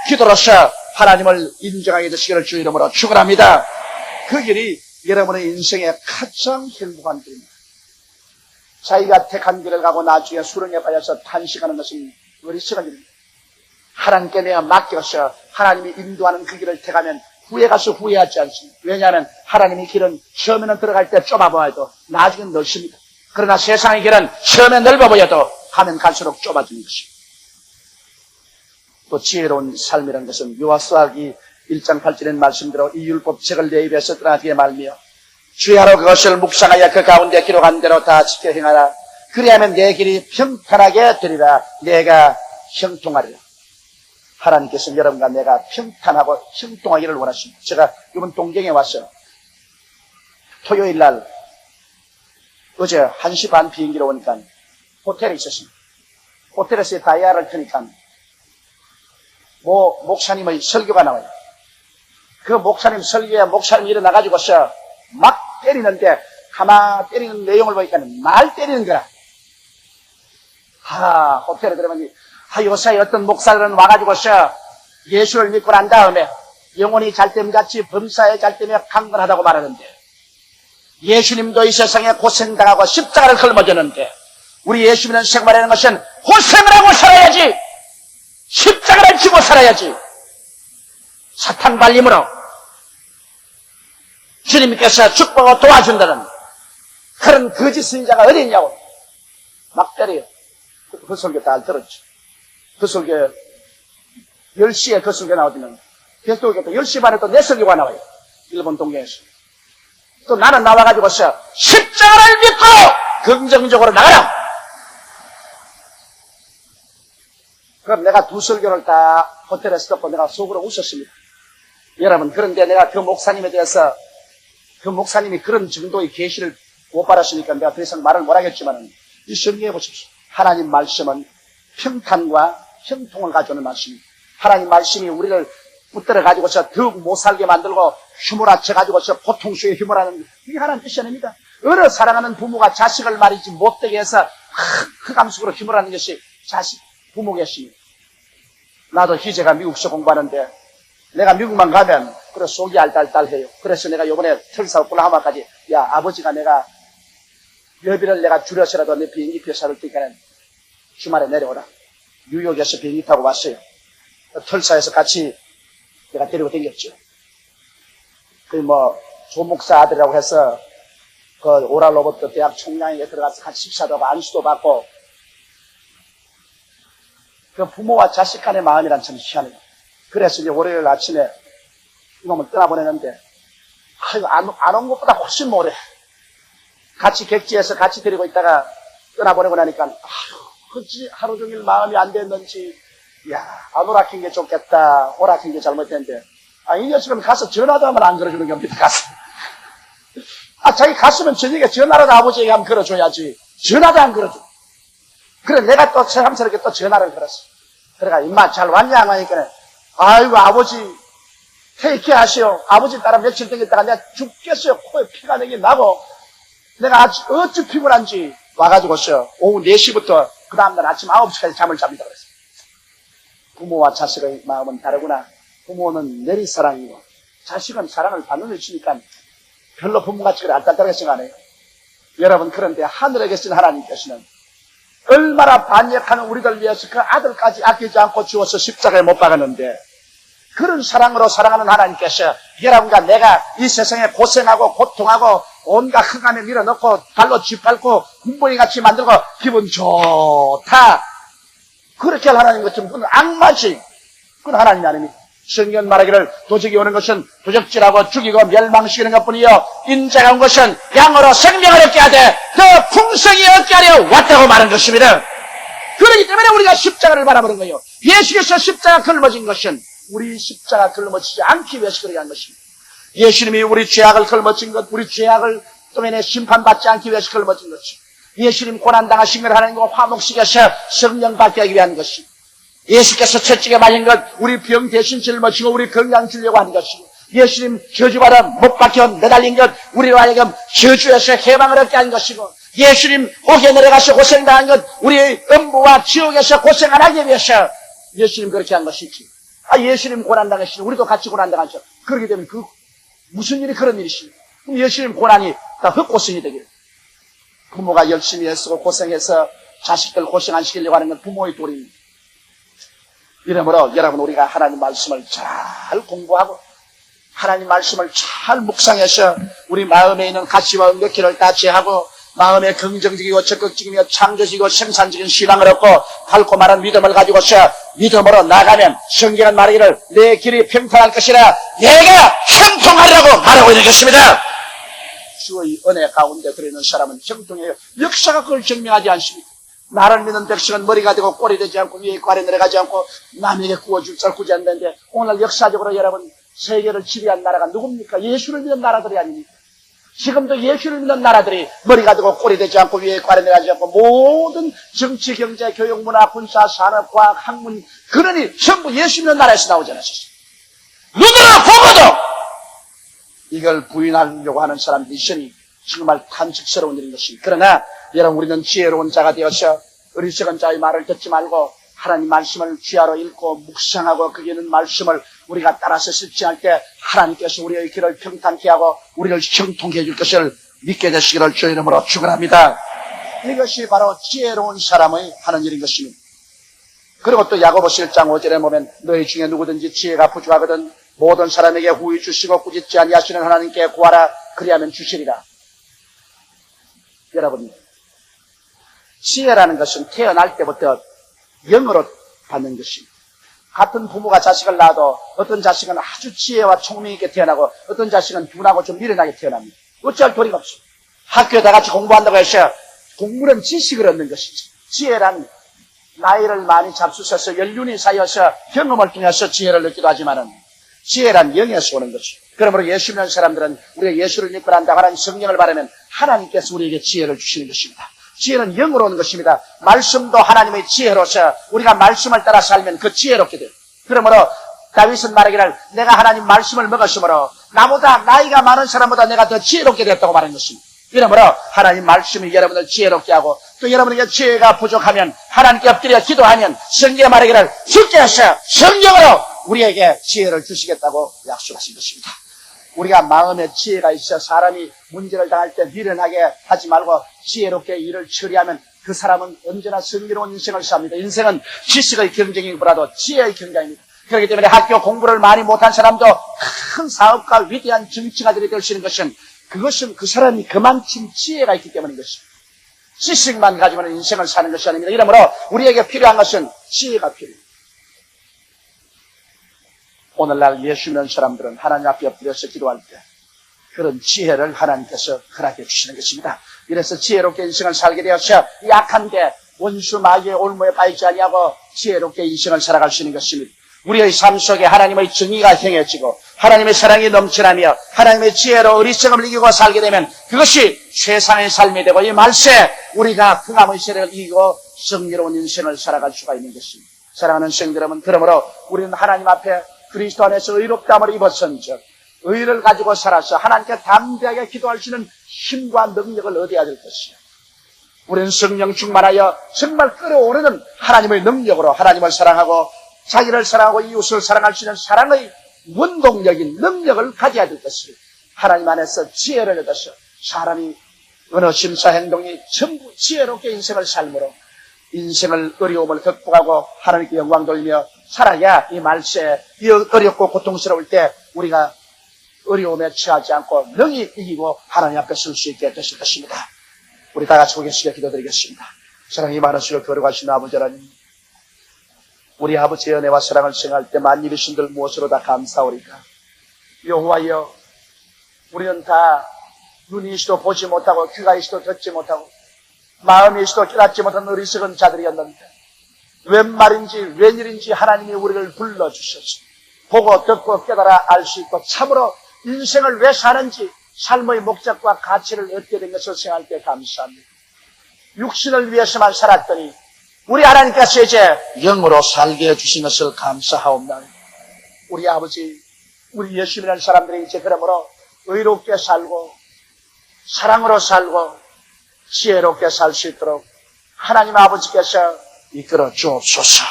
S1: 기도로서 하나님을 인정하게 되시기를 주 이름으로 축원합니다. 그 길이 여러분의 인생의 가장 행복한 길입니다. 자기가 택한 길을 가고 나중에 수렁에 빠져서 탄식하는 것은 어리석은 일입니다. 하나님께 내가 맡겨서 하나님이 인도하는 그 길을 택하면 후에 가서 후회하지 않습니다. 왜냐하면 하나님의 길은 처음에는 들어갈 때 좁아 보여도 나중에는 넓습니다. 그러나 세상의 길은 처음에 넓어 보여도 가면 갈수록 좁아지는 것입니다. 또 지혜로운 삶이라는 것은 요한수아기 1장 8절의 말씀대로 이 율법책을 내 입에서 떠나게 말며 주야로 그것을 묵상하여 그 가운데 기록한 대로 다 지켜 행하라. 그리하면 내 길이 평탄하게 되리라. 내가 형통하리라. 하나님께서는 여러분과 내가 평탄하고 형통하기를 원하십니다. 제가 이번 동경에 와서 토요일 날 어제 1시 반 비행기로 오니까 호텔에 있었습니다. 호텔에서 다이아를 켜니까 목사님의 설교가 나와요. 그 목사님 설교에 목사님이 일어나가지고서 막 때리는데 가마 때리는 내용을 보니까 날 때리는 거야. 호텔에 들어가면 요새 어떤 목사들은 와가지고서 예수를 믿고 난 다음에 영혼이 잘됨같이 범사에 잘되며 강건하다고 말하는데 예수님도 이 세상에 고생당하고 십자가를 걸머졌는데 우리 예수 믿는 생활이라는 것은 고생을 하고 살아야지, 십자가를 지고 살아야지. 사탄 발림으로 주님께서 축복하고 도와준다는 그런 거짓 선지자가 어디 있냐고 막 때려요. 그 설교 다 들었죠. 그 설교 10시에 그 설교 나오면 계속 또 10시 반에 또 내 설교가 나와요. 일본 동경에서. 또 나는 나와가지고서 십자가를 믿고 긍정적으로 나가라. 그럼 내가 두 설교를 다 호텔에서 듣고 내가 속으로 웃었습니다. 여러분, 그런데 내가 그 목사님에 대해서 그 목사님이 그런 정도의 계시를 못 받았으니까 내가 더 이상 말을 못하겠지만 이 성경해 보십시오. 하나님 말씀은 평탄과 형통을 가져오는 말씀입니다. 하나님 말씀이 우리를 붙들어 가지고서 더욱 못 살게 만들고 휘몰아쳐 가지고서 고통수에 휘몰아는 이게 하나님 뜻이 아닙니다. 어느 사랑하는 부모가 자식을 말이지 못되게 해서 흑암속으로 휘몰아는 것이 자식 부모 계십니다. 나도 희재가 미국서 공부하는데 내가 미국만 가면 그래 속이 알딸딸해요. 그래서 내가 요번에 특사 오클라호마까지 야 아버지가 내가 여비를 내가 줄여서라도 내 비행기표 사를 테니까 주말에 내려오라. 뉴욕에서 비행기 타고 왔어요. 털사에서 같이 내가 데리고 다녔죠. 조목사 아들이라고 해서 오랄 로버트 대학 총장에 들어가서 같이 식사도 하고 안수도 받고 그 부모와 자식 간의 마음이란 참 희한해요. 그래서 이제 월요일 아침에 이놈을 떠나보내는데 안 온 것보다 훨씬 오래 같이 객지에서 같이 데리고 있다가 떠나보내고 나니까 어찌 하루 종일 마음이 안 됐는지 안 오락힌 게 좋겠다, 오락힌 게 잘못됐는데 이 녀석은 가서 전화도 하면 안 걸어주는 겁니다. 가서 자기 갔으면 저녁에 전화라도 아버지에게 한번 걸어줘야지 전화도 안 걸어줘. 그래 내가 또 새삼스럽게 또 전화를 걸었어. 그래가 임마 잘 왔냐 안 하니까 아이고 아버지 퇴케 하시오. 아버지 따라 며칠 되겠다가 내가 죽겠어요. 코에 피가 내게 나고 내가 어찌 피곤한지 와가지고서 오후 4시부터 그 다음날 아침 9시까지 잠을 잡니다. 그랬어요. 부모와 자식의 마음은 다르구나. 부모는 내리사랑이고 자식은 사랑을 받는 일이니까 별로 부모같이 그래 알딸딸하게 생각 안 해요. 여러분, 그런데 하늘에 계신 하나님께서는 얼마나 반역하는 우리들 위해서 그 아들까지 아끼지 않고 주어서 십자가에 못 박았는데, 그런 사랑으로 사랑하는 하나님께서 여러분과 내가 이 세상에 고생하고 고통하고 온갖 흑암에 밀어넣고 발로 쥐밟고 군보이같이 만들고 기분 좋다, 그렇게 할 하나님 것처럼 그건 악마지, 그건 하나님이 아닙니다. 성경 말하기를 도적이 오는 것은 도적질하고 죽이고 멸망시키는 것뿐이요 인자가 온 것은 양으로 생명을 얻게 하되 더 풍성히 얻게 하려 왔다고 말한 것입니다. 그렇기 때문에 우리가 십자가를 바라보는 거예요. 예수께서 십자가 걸머진 것은 우리 십자가 걸머지지 않기 위해서 그렇게 한 것입니다. 예수님이 우리 죄악을 걸머진 것, 우리 죄악을 또면에 심판받지 않기 위해서 걸머진 것이, 예수님 고난당하신 걸 하나님과 화목시켜서 성령 받게 하기 위한 것이, 예수께서 채찍에 맞은 것 우리 병 대신 짊어지고 우리 건강 주려고 하는 것이고, 예수님 저주받아 못 박혀 매달린 것 우리로 하여금 저주에서 해방을 얻게 한 것이고, 예수님 옥에 내려가서 고생당한 것 우리의 음부와 지옥에서 고생 안 하기 위해서 예수님 그렇게 한 것이지. 예수님 고난당하시니 우리도 같이 고난당하죠. 그렇기 때문에 무슨 일이 그런 일이십니까? 그럼 예수님 고난이 다 헛고생이 되기를. 부모가 열심히 애쓰고 고생해서 자식들 고생 안 시키려고 하는 건 부모의 도리입니다. 이러므로 여러분, 우리가 하나님 말씀을 잘 공부하고 하나님 말씀을 잘 묵상해서 우리 마음에 있는 가시와 은격기를 다 제하고 마음에 긍정적이고 적극적이며 창조적이고 생산적인 신앙을 얻고 달콤한 믿음을 가지고서 믿음으로 나가면 성경은 말하기를 내 길이 평탄할 것이라 내가 형통하리라고 말하고 있는 것입니다. 주의 은혜 가운데 들어있는 사람은 형통해요. 역사가 그걸 증명하지 않습니까? 나를 믿는 백성은 머리가 되고 꼬리 되지 않고 위에 있고 아래 내려가지 않고 남에게 구워줄 줄 구지 않는데, 오늘 역사적으로 여러분 세계를 지배한 나라가 누굽니까? 예수를 믿는 나라들이 아닙니까? 지금도 예수를 믿는 나라들이 머리가 되고 꼬리 되지 않고 위에 있고 아래 내려가지 않고 모든 정치, 경제, 교육, 문화, 군사, 산업, 과학, 학문, 그러니 전부 예수 믿는 나라에서 나오지 않았어요. 누구나 보고도 이걸 부인하려고 하는 사람들이 있으니 정말 탄식스러운 일인 것입니다. 그러나 여러분, 우리는 지혜로운 자가 되어서 어리석은 자의 말을 듣지 말고 하나님 말씀을 귀하로 읽고 묵상하고 거기에 있는 말씀을 우리가 따라서 실천할 때 하나님께서 우리의 길을 평탄케 하고 우리를 형통케 해줄 것을 믿게 되시기를 주의 이름으로 축원합니다. 이것이 바로 지혜로운 사람의 하는 일인 것입니다. 그리고 또 야고보서 1장 5절에 보면 너희 중에 누구든지 지혜가 부족하거든 모든 사람에게 후히 주시고 꾸짖지 아니하시는 하나님께 구하라 그리하면 주시리라. 여러분, 지혜라는 것은 태어날 때부터 영으로 받는 것입니다. 같은 부모가 자식을 낳아도 어떤 자식은 아주 지혜와 총명 있게 태어나고 어떤 자식은 둔하고 좀 미련하게 태어납니다. 어찌할 도리가 없습니다. 학교에 다 같이 공부한다고 해서 공부는 지식을 얻는 것이지, 지혜란 나이를 많이 잡수셔서 연륜이 쌓여서 경험을 통해서 지혜를 얻기도 하지만은 지혜란 영에서 오는 것이죠. 그러므로 예수 믿는 사람들은 우리가 예수를 믿고 난다 하나님 성령을 바라면 하나님께서 우리에게 지혜를 주시는 것입니다. 지혜는 영으로 오는 것입니다. 말씀도 하나님의 지혜로서 우리가 말씀을 따라 살면 그 지혜롭게 돼요. 그러므로 다윗은 말하기를 내가 하나님 말씀을 먹었으므로 나보다 나이가 많은 사람보다 내가 더 지혜롭게 됐다고 말하는 것입니다. 이러므로 하나님 말씀이 여러분을 지혜롭게 하고 또 여러분에게 지혜가 부족하면 하나님께 엎드려 기도하면 성경에 말하기를 주께서 성령으로 우리에게 지혜를 주시겠다고 약속하신 것입니다. 우리가 마음에 지혜가 있어 사람이 문제를 당할 때 미련하게 하지 말고 지혜롭게 일을 처리하면 그 사람은 언제나 승리로운 인생을 삽니다. 인생은 지식의 경쟁이보다도 지혜의 경쟁입니다. 그렇기 때문에 학교 공부를 많이 못한 사람도 큰 사업가 위대한 정치가들이 될 수 있는 것은 그것은 그 사람이 그만큼 지혜가 있기 때문인 것입니다. 지식만 가지고는 인생을 사는 것이 아닙니다. 이러므로 우리에게 필요한 것은 지혜가 필요합니다. 오늘날 예수 믿는 사람들은 하나님 앞에 엎드려서 기도할 때 그런 지혜를 하나님께서 허락해 주시는 것입니다. 이래서 지혜롭게 인생을 살게 되어서 약한데 원수 마귀의 올무에 빠지지 아니하고 지혜롭게 인생을 살아갈 수 있는 것입니다. 우리의 삶 속에 하나님의 정의가 행해지고 하나님의 사랑이 넘쳐나며 하나님의 지혜로 어리석음을 이기고 살게 되면 그것이 최상의 삶이 되고 이 말세 우리가 흑암의 세력을 이기고 승리로운 인생을 살아갈 수가 있는 것입니다. 사랑하는 성도 여러분, 그러므로 우리는 하나님 앞에 그리스도 안에서 의롭다함을 입었은즉 의를 가지고 살아서 하나님께 담대하게 기도할 수 있는 힘과 능력을 얻어야 될 것이요. 우리는 성령 충만하여 정말 끓어오르는 하나님의 능력으로 하나님을 사랑하고 자기를 사랑하고 이웃을 사랑할 수 있는 사랑의 원동력인 능력을 가져야 될 것입니다. 하나님 안에서 지혜를 얻어서 사람이 어느 심사 행동이 전부 지혜롭게 인생을 삶으로 인생을 어려움을 극복하고 하나님께 영광 돌리며 살아야 이 말세에 이 어렵고 고통스러울 때 우리가 어려움에 처하지 않고 능히 이기고 하나님 앞에 설 수 있게 되실 것입니다. 우리 다 같이 고개시켜 기도드리겠습니다. 사랑이 많으시고 거룩하신 아버지 하나님, 우리 아버지의 은혜와 사랑을 생각할 때 만일의 신들 무엇으로 다 감사오리까? 여호와여, 우리는 다 눈이 있어도 보지 못하고 귀가 있어도 듣지 못하고 마음이 있어도 깨닫지 못한 어리석은 자들이었는데 웬 말인지 웬일인지 하나님이 우리를 불러주셔서 보고 듣고 깨달아 알 수 있고 참으로 인생을 왜 사는지 삶의 목적과 가치를 얻게 된 것을 생각할 때 감사합니다. 육신을 위해서만 살았더니 우리 하나님께서 이제 영으로 살게 해주신 것을 감사하옵나이다. 우리 아버지, 우리 예수님이라는 사람들이 이제 그러므로 의롭게 살고 사랑으로 살고 지혜롭게 살 수 있도록 하나님 아버지께서 이끌어 주옵소서.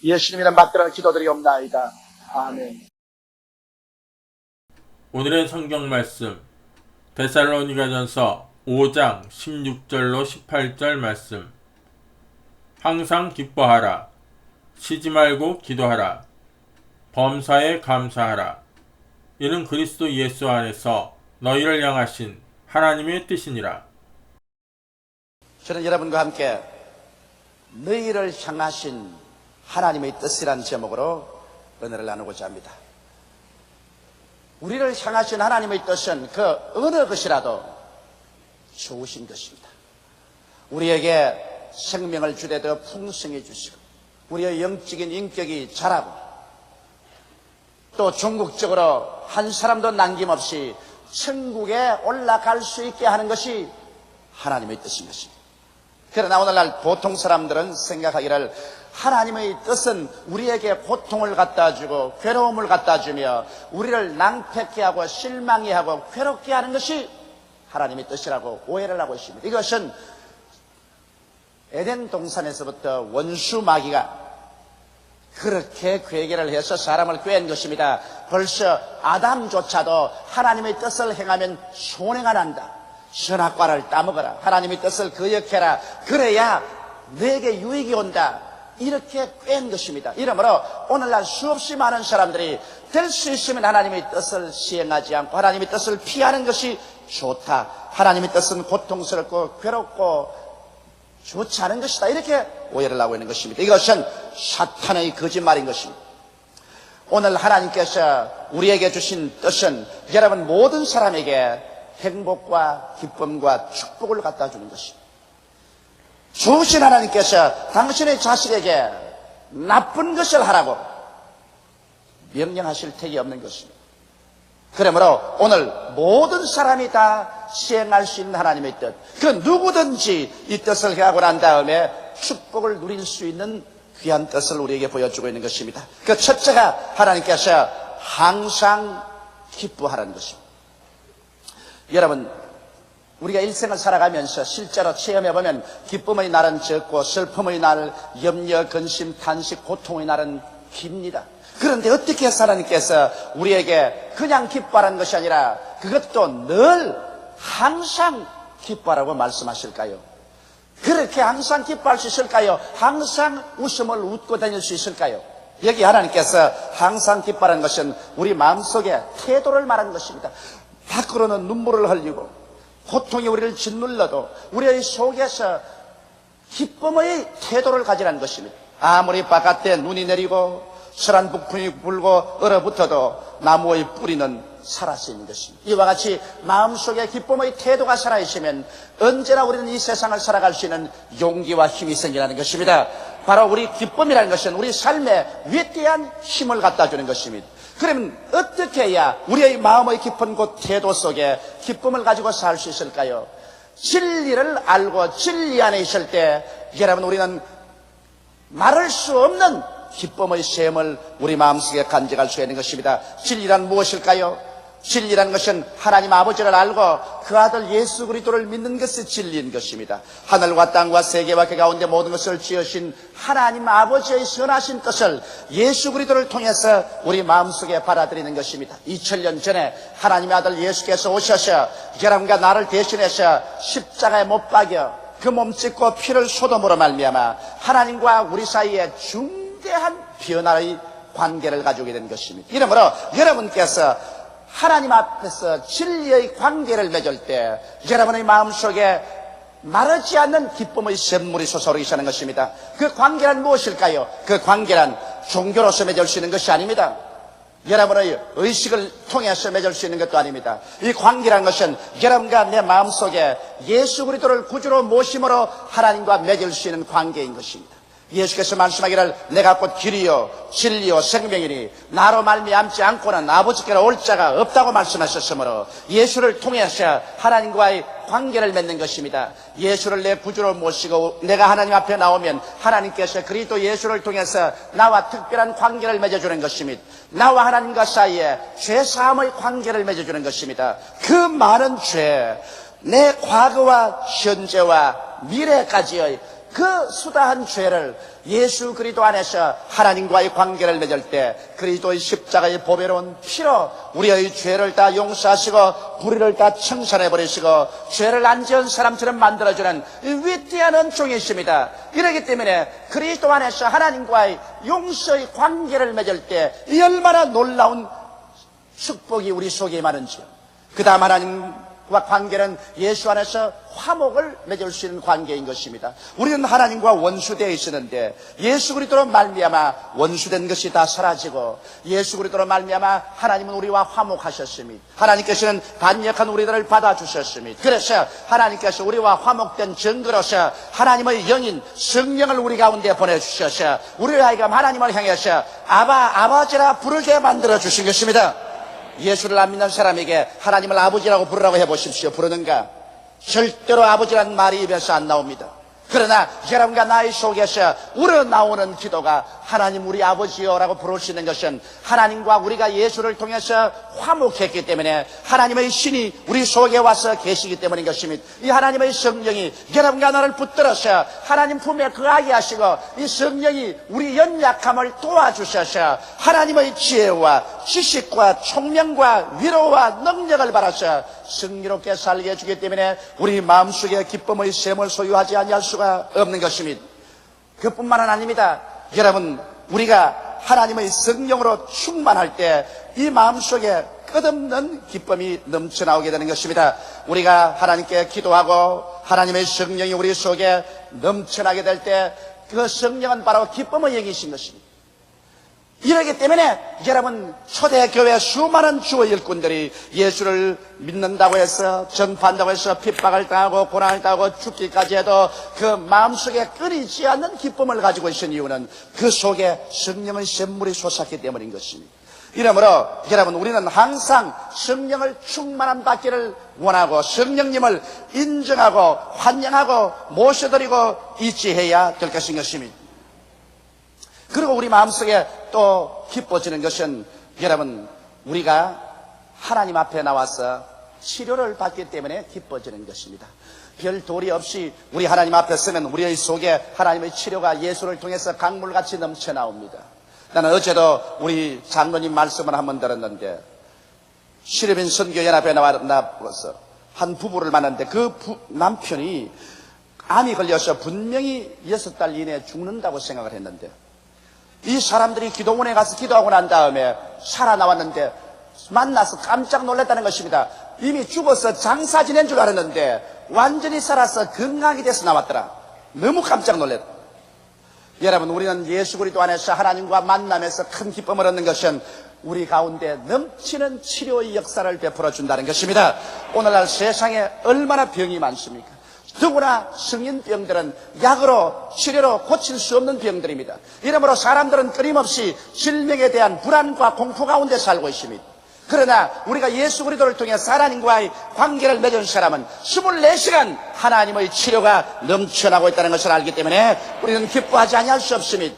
S1: 예수님이란 받들어 기도드리옵나이다. 아멘.
S2: 오늘의 성경 말씀 데살로니가전서 5장 16절로 18절 말씀. 항상 기뻐하라. 쉬지 말고 기도하라. 범사에 감사하라. 이는 그리스도 예수 안에서 너희를 향하신 하나님의 뜻이니라.
S1: 저는 여러분과 함께 너희를 향하신 하나님의 뜻이라는 제목으로 은혜를 나누고자 합니다. 우리를 향하신 하나님의 뜻은 그 어느 것이라도 좋으신 것입니다. 우리에게 생명을 주되 더 풍성해 주시고 우리의 영적인 인격이 자라고 또 종국적으로 한 사람도 남김없이 천국에 올라갈 수 있게 하는 것이 하나님의 뜻인 것입니다. 그러나 오늘날 보통 사람들은 생각하기를 하나님의 뜻은 우리에게 고통을 갖다 주고 괴로움을 갖다 주며 우리를 낭패케 하고 실망해 하고 괴롭게 하는 것이 하나님의 뜻이라고 오해를 하고 있습니다. 이것은 에덴 동산에서부터 원수 마귀가 그렇게 괴계를 해서 사람을 꾀한 것입니다. 벌써 아담조차도 하나님의 뜻을 행하면 손해가 난다. 선악과를 따먹어라. 하나님의 뜻을 거역해라. 그래야 내게 유익이 온다. 이렇게 꾀한 것입니다. 이러므로 오늘날 수없이 많은 사람들이 될 수 있으면 하나님의 뜻을 시행하지 않고 하나님의 뜻을 피하는 것이 좋다. 하나님의 뜻은 고통스럽고 괴롭고 좋지 않은 것이다. 이렇게 오해를 하고 있는 것입니다. 이것은 사탄의 거짓말인 것입니다. 오늘 하나님께서 우리에게 주신 뜻은 여러분 모든 사람에게 행복과 기쁨과 축복을 갖다 주는 것입니다. 주신 하나님께서 당신의 자식에게 나쁜 것을 하라고 명령하실 택이 없는 것입니다. 그러므로 오늘 모든 사람이 다 시행할 수 있는 하나님의 뜻, 그 누구든지 이 뜻을 행하고 난 다음에 축복을 누릴 수 있는 귀한 뜻을 우리에게 보여주고 있는 것입니다. 그 첫째가 하나님께서 항상 기뻐하라는 것입니다. 여러분, 우리가 일생을 살아가면서 실제로 체험해보면 기쁨의 날은 적고 슬픔의 날, 염려, 근심, 탄식, 고통의 날은 깁니다. 그런데 어떻게 해서 하나님께서 우리에게 그냥 기뻐하라는 것이 아니라 그것도 늘 항상 기뻐하라고 말씀하실까요? 그렇게 항상 기뻐할 수 있을까요? 항상 웃음을 웃고 다닐 수 있을까요? 여기 하나님께서 항상 기뻐하는 것은 우리 마음속에 태도를 말하는 것입니다. 밖으로는 눈물을 흘리고 고통이 우리를 짓눌러도 우리의 속에서 기쁨의 태도를 가지라는 것입니다. 아무리 바깥에 눈이 내리고 설한 북풍이 불고 얼어붙어도 나무의 뿌리는 살아서 있는 것입니다. 이와 같이 마음속에 기쁨의 태도가 살아있으면 언제나 우리는 이 세상을 살아갈 수 있는 용기와 힘이 생기라는 것입니다. 바로 우리 기쁨이라는 것은 우리 삶에 위대한 힘을 갖다 주는 것입니다. 그러면 어떻게 해야 우리의 마음의 깊은 곳 태도 속에 기쁨을 가지고 살 수 있을까요? 진리를 알고 진리 안에 있을 때 여러분 우리는 말할 수 없는 기쁨의 샘을 우리 마음속에 간직할 수 있는 것입니다. 진리란 무엇일까요? 진리라는 것은 하나님 아버지를 알고 그 아들 예수 그리스도를 믿는 것이 진리인 것입니다. 하늘과 땅과 세계와 그 가운데 모든 것을 지으신 하나님 아버지의 선하신 뜻을 예수 그리스도를 통해서 우리 마음속에 받아들이는 것입니다. 2000년 전에 하나님의 아들 예수께서 오셔서 여러분과 나를 대신해서 십자가에 못 박여 그 몸 찢고 피를 쏟음으로 말미암아 하나님과 우리 사이에 중대한 변화의 관계를 가지게 된 것입니다. 이러므로 여러분께서 하나님 앞에서 진리의 관계를 맺을 때 여러분의 마음속에 마르지 않는 기쁨의 샘물이 솟아오르기 시작하는 것입니다. 그 관계란 무엇일까요? 그 관계란 종교로서 맺을 수 있는 것이 아닙니다. 여러분의 의식을 통해서 맺을 수 있는 것도 아닙니다. 이 관계란 것은 여러분과 내 마음속에 예수 그리스도를 구주로 모심으로 하나님과 맺을 수 있는 관계인 것입니다. 예수께서 말씀하기를 내가 곧 길이요 진리요 생명이니 나로 말미암지 않고는 아버지께로 올 자가 없다고 말씀하셨으므로 예수를 통해서 하나님과의 관계를 맺는 것입니다. 예수를 내 구주로 모시고 내가 하나님 앞에 나오면 하나님께서 그리스도 예수를 통해서 나와 특별한 관계를 맺어주는 것입니다. 나와 하나님과 사이에 죄사함의 관계를 맺어주는 것입니다. 그 많은 죄, 내 과거와 현재와 미래까지의 그 수다한 죄를 예수 그리스도 안에서 하나님과의 관계를 맺을 때 그리스도의 십자가의 보배로운 피로 우리의 죄를 다 용서하시고 불의를 다 청산해버리시고 죄를 안 지은 사람처럼 만들어주는 위대한 은총이십니다. 이러기 때문에 그리스도 안에서 하나님과의 용서의 관계를 맺을 때 이 얼마나 놀라운 축복이 우리 속에 임하는지요. 그 다음 하나님과 관계는 예수 안에서 화목을 맺을 수 있는 관계인 것입니다. 우리는 하나님과 원수되어 있었는데 예수 그리스도로 말미암아 원수된 것이 다 사라지고 예수 그리스도로 말미암아 하나님은 우리와 화목하셨습니다. 하나님께서는 반역한 우리들을 받아주셨습니다. 그래서 하나님께서 우리와 화목된 증거로서 하나님의 영인 성령을 우리 가운데 보내주셔서 우리를 하여금 하나님을 향해서 아버지라 부르게 만들어주신 것입니다. 예수를 안 믿는 사람에게 하나님을 아버지라고 부르라고 해보십시오. 부르는가? 절대로 아버지라는 말이 입에서 안 나옵니다. 그러나 여러분과 나의 속에서 우러나오는 기도가 하나님 우리 아버지여라고 부를 수 있는 것은 하나님과 우리가 예수를 통해서 화목했기 때문에 하나님의 신이 우리 속에 와서 계시기 때문인 것입니다. 이 하나님의 성령이 여러분과 나를 붙들어서 하나님 품에 거하게 하시고 이 성령이 우리 연약함을 도와주셔서 하나님의 지혜와 지식과 총명과 위로와 능력을 받아서 승리롭게 살게 해주기 때문에 우리 마음속에 기쁨의 샘을 소유하지 아니할 수가 없는 것입니다. 그뿐만은 아닙니다. 여러분, 우리가 하나님의 성령으로 충만할 때 이 마음속에 끝없는 기쁨이 넘쳐나오게 되는 것입니다. 우리가 하나님께 기도하고 하나님의 성령이 우리 속에 넘쳐나게 될 때 그 성령은 바로 기쁨의 영이신 것입니다. 이러기 때문에 여러분 초대교회 수많은 주의 일꾼들이 예수를 믿는다고 해서 전파한다고 해서 핍박을 당하고 고난을 당하고 죽기까지 해도 그 마음속에 끊이지 않는 기쁨을 가지고 있는 이유는 그 속에 성령의 샘물이 솟았기 때문인 것입니다. 이러므로 여러분 우리는 항상 성령을 충만함 받기를 원하고 성령님을 인정하고 환영하고 모셔드리고 있지해야 될 것인 것입니다. 그리고 우리 마음속에 또 기뻐지는 것은 여러분 우리가 하나님 앞에 나와서 치료를 받기 때문에 기뻐지는 것입니다. 별 도리 없이 우리 하나님 앞에 서면 우리의 속에 하나님의 치료가 예수를 통해서 강물같이 넘쳐나옵니다. 나는 어제도 우리 장로님 말씀을 한번 들었는데 시르빈 선교연합에 나와서 한 부부를 만났는데 그 남편이 암이 걸려서 분명히 6달 이내에 죽는다고 생각을 했는데 이 사람들이 기도원에 가서 기도하고 난 다음에 살아나왔는데 만나서 깜짝 놀랐다는 것입니다. 이미 죽어서 장사 지낸 줄 알았는데 완전히 살아서 건강하게 돼서 나왔더라. 너무 깜짝 놀랐다. 여러분 우리는 예수 그리스도 안에서 하나님과 만남에서 큰 기쁨을 얻는 것은 우리 가운데 넘치는 치료의 역사를 베풀어 준다는 것입니다. 오늘날 세상에 얼마나 병이 많습니까? 더구나 성인병들은 약으로 치료로 고칠 수 없는 병들입니다. 이러므로 사람들은 끊임없이 질병에 대한 불안과 공포 가운데 살고 있습니다. 그러나 우리가 예수 그리스도를 통해 하나님과의 관계를 맺은 사람은 24시간 하나님의 치료가 넘쳐나고 있다는 것을 알기 때문에 우리는 기뻐하지 아니할 수 없습니다.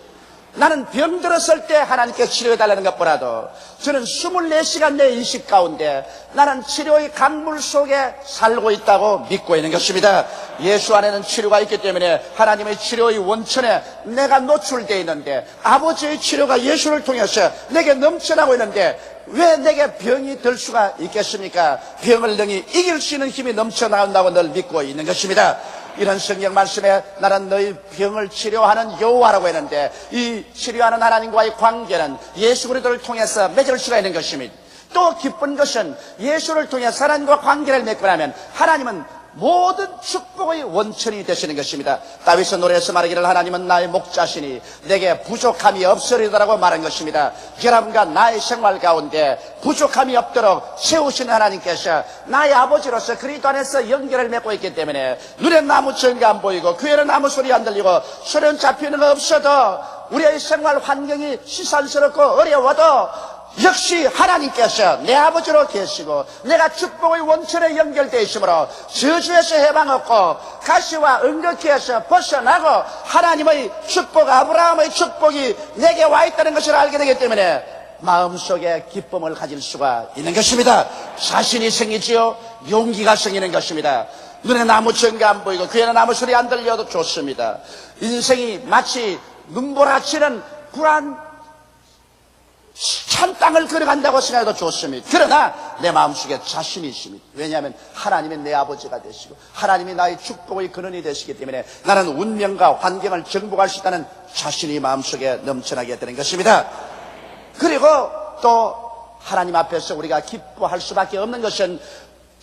S1: 나는 병들었을 때 하나님께 치료해달라는 것보다도 저는 24시간 내 인식 가운데 나는 치료의 강물 속에 살고 있다고 믿고 있는 것입니다. 예수 안에는 치료가 있기 때문에 하나님의 치료의 원천에 내가 노출되어 있는데, 아버지의 치료가 예수를 통해서 내게 넘쳐나고 있는데 왜 내게 병이 들 수가 있겠습니까? 병을 능히 이길 수 있는 힘이 넘쳐나온다고 늘 믿고 있는 것입니다. 이런 성경 말씀에 나는 너희 병을 치료하는 여호와라고 했는데, 이 치료하는 하나님과의 관계는 예수 그리스도를 통해서 맺을 수가 있는 것입니다. 또 기쁜 것은 예수를 통해서 하나님과 관계를 맺고 나면 하나님은 모든 축복의 원천이 되시는 것입니다. 다윗은 노래에서 말하기를 하나님은 나의 목자시니 내게 부족함이 없으리라고 말한 것입니다. 여러분과 나의 생활 가운데 부족함이 없도록 세우시는 하나님께서 나의 아버지로서 그리스도 안에서 연결을 맺고 있기 때문에 눈에 나무 전가 안 보이고 귀에는 아무 소리 안 들리고 소리는 잡히는 거 없어도 우리의 생활 환경이 시산스럽고 어려워도 역시 하나님께서 내 아버지로 계시고 내가 축복의 원천에 연결되어 있으므로 저주에서 해방 얻고 가시와 응극기에서 벗어나고 하나님의 축복, 아브라함의 축복이 내게 와 있다는 것을 알게 되기 때문에 마음속에 기쁨을 가질 수가 있는 것입니다. 자신이 생기지요, 용기가 생기는 것입니다. 눈에 나무 전가 안 보이고 귀에는 아무 소리 안 들려도 좋습니다. 인생이 마치 눈보라치는 불안 참 땅을 걸어간다고 생각해도 좋습니다. 그러나 내 마음속에 자신이 있습니다. 왜냐하면 하나님이 내 아버지가 되시고 하나님이 나의 축복의 근원이 되시기 때문에 나는 운명과 환경을 정복할 수 있다는 자신이 마음속에 넘쳐나게 되는 것입니다. 그리고 또 하나님 앞에서 우리가 기뻐할 수밖에 없는 것은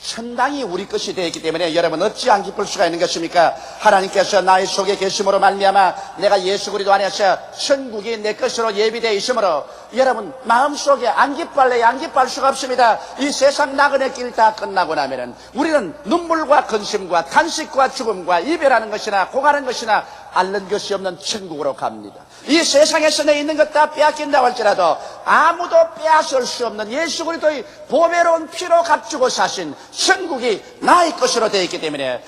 S1: 천당이 우리 것이 되어 있기 때문에 여러분 어찌 안 기쁠 수가 있는 것입니까? 하나님께서 나의 속에 계심으로 말미암아 내가 예수 그리스도 안에서 천국이 내 것으로 예비되어 있으므로 여러분 마음속에 안 기뻐할래야 안 기뻐할 수가 없습니다. 이 세상 나그네 길 다 끝나고 나면은 우리는 눈물과 근심과 탄식과 죽음과 이별하는 것이나 고가는 것이나 앓는 것이 없는 천국으로 갑니다. 이 세상에서 내 있는 것 다 빼앗긴다고 할지라도 아무도 빼앗을 수 없는 예수 그리스도의 보배로운 피로 값주고 사신 천국이 나의 것으로 되어 있기 때문에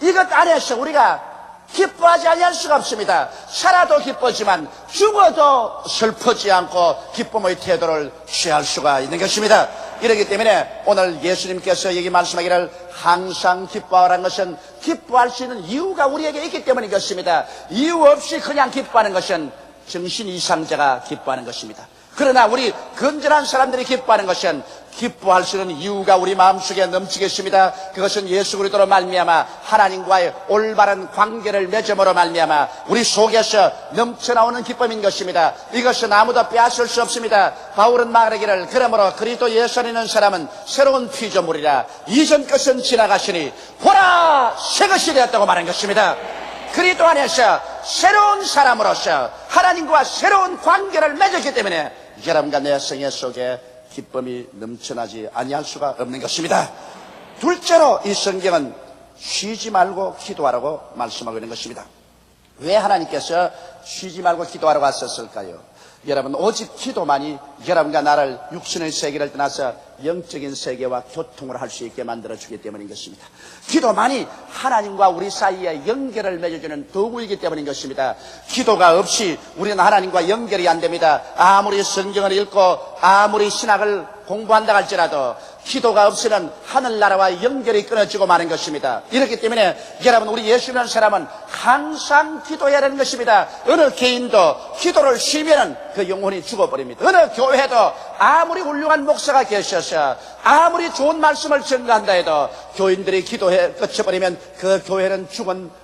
S1: 이것 안에서 우리가 기뻐하지 아니할 수가 없습니다. 살아도 기쁘지만 죽어도 슬프지 않고 기쁨의 태도를 취할 수가 있는 것입니다. 이렇기 때문에 오늘 예수님께서 여기 말씀하기를 항상 기뻐하라는 것은 기뻐할 수 있는 이유가 우리에게 있기 때문인 것입니다. 이유 없이 그냥 기뻐하는 것은 정신 이상자가 기뻐하는 것입니다. 그러나 우리 건전한 사람들이 기뻐하는 것은 기뻐할 수 있는 이유가 우리 마음속에 넘치겠습니다. 그것은 예수 그리스도로 말미암아 하나님과의 올바른 관계를 맺음으로 말미암아 우리 속에서 넘쳐나오는 기쁨인 것입니다. 이것은 아무도 빼앗을 수 없습니다. 바울은 말하기를 그러므로 그리스도 예수 안에 있는 사람은 새로운 피조물이라 이전 것은 지나가시니 보라 새 것이 되었다고 말한 것입니다. 그리스도 안에서 새로운 사람으로서 하나님과 새로운 관계를 맺었기 때문에 여러분과 내 생애 속에 기쁨이 넘쳐나지 아니할 수가 없는 것입니다. 둘째로 이 성경은 쉬지 말고 기도하라고 말씀하고 있는 것입니다. 왜 하나님께서 쉬지 말고 기도하라고 하셨을까요? 여러분 오직 기도만이 여러분과 나를 육신의 세계를 떠나서 영적인 세계와 교통을 할 수 있게 만들어주기 때문인 것입니다. 기도만이 하나님과 우리 사이에 연결을 맺어주는 도구이기 때문인 것입니다. 기도가 없이 우리는 하나님과 연결이 안 됩니다. 아무리 성경을 읽고 아무리 신학을 공부한다 할지라도 기도가 없이는 하늘나라와 연결이 끊어지고 마는 것입니다. 이렇기 때문에 여러분 우리 예수 믿는 사람은 항상 기도해야 하는 것입니다. 어느 개인도 기도를 쉬면 그 영혼이 죽어버립니다. 어느 교회도 아무리 훌륭한 목사가 계셔서 아무리 좋은 말씀을 전가한다 해도 교인들이 기도해 끝쳐버리면 그 교회는 죽은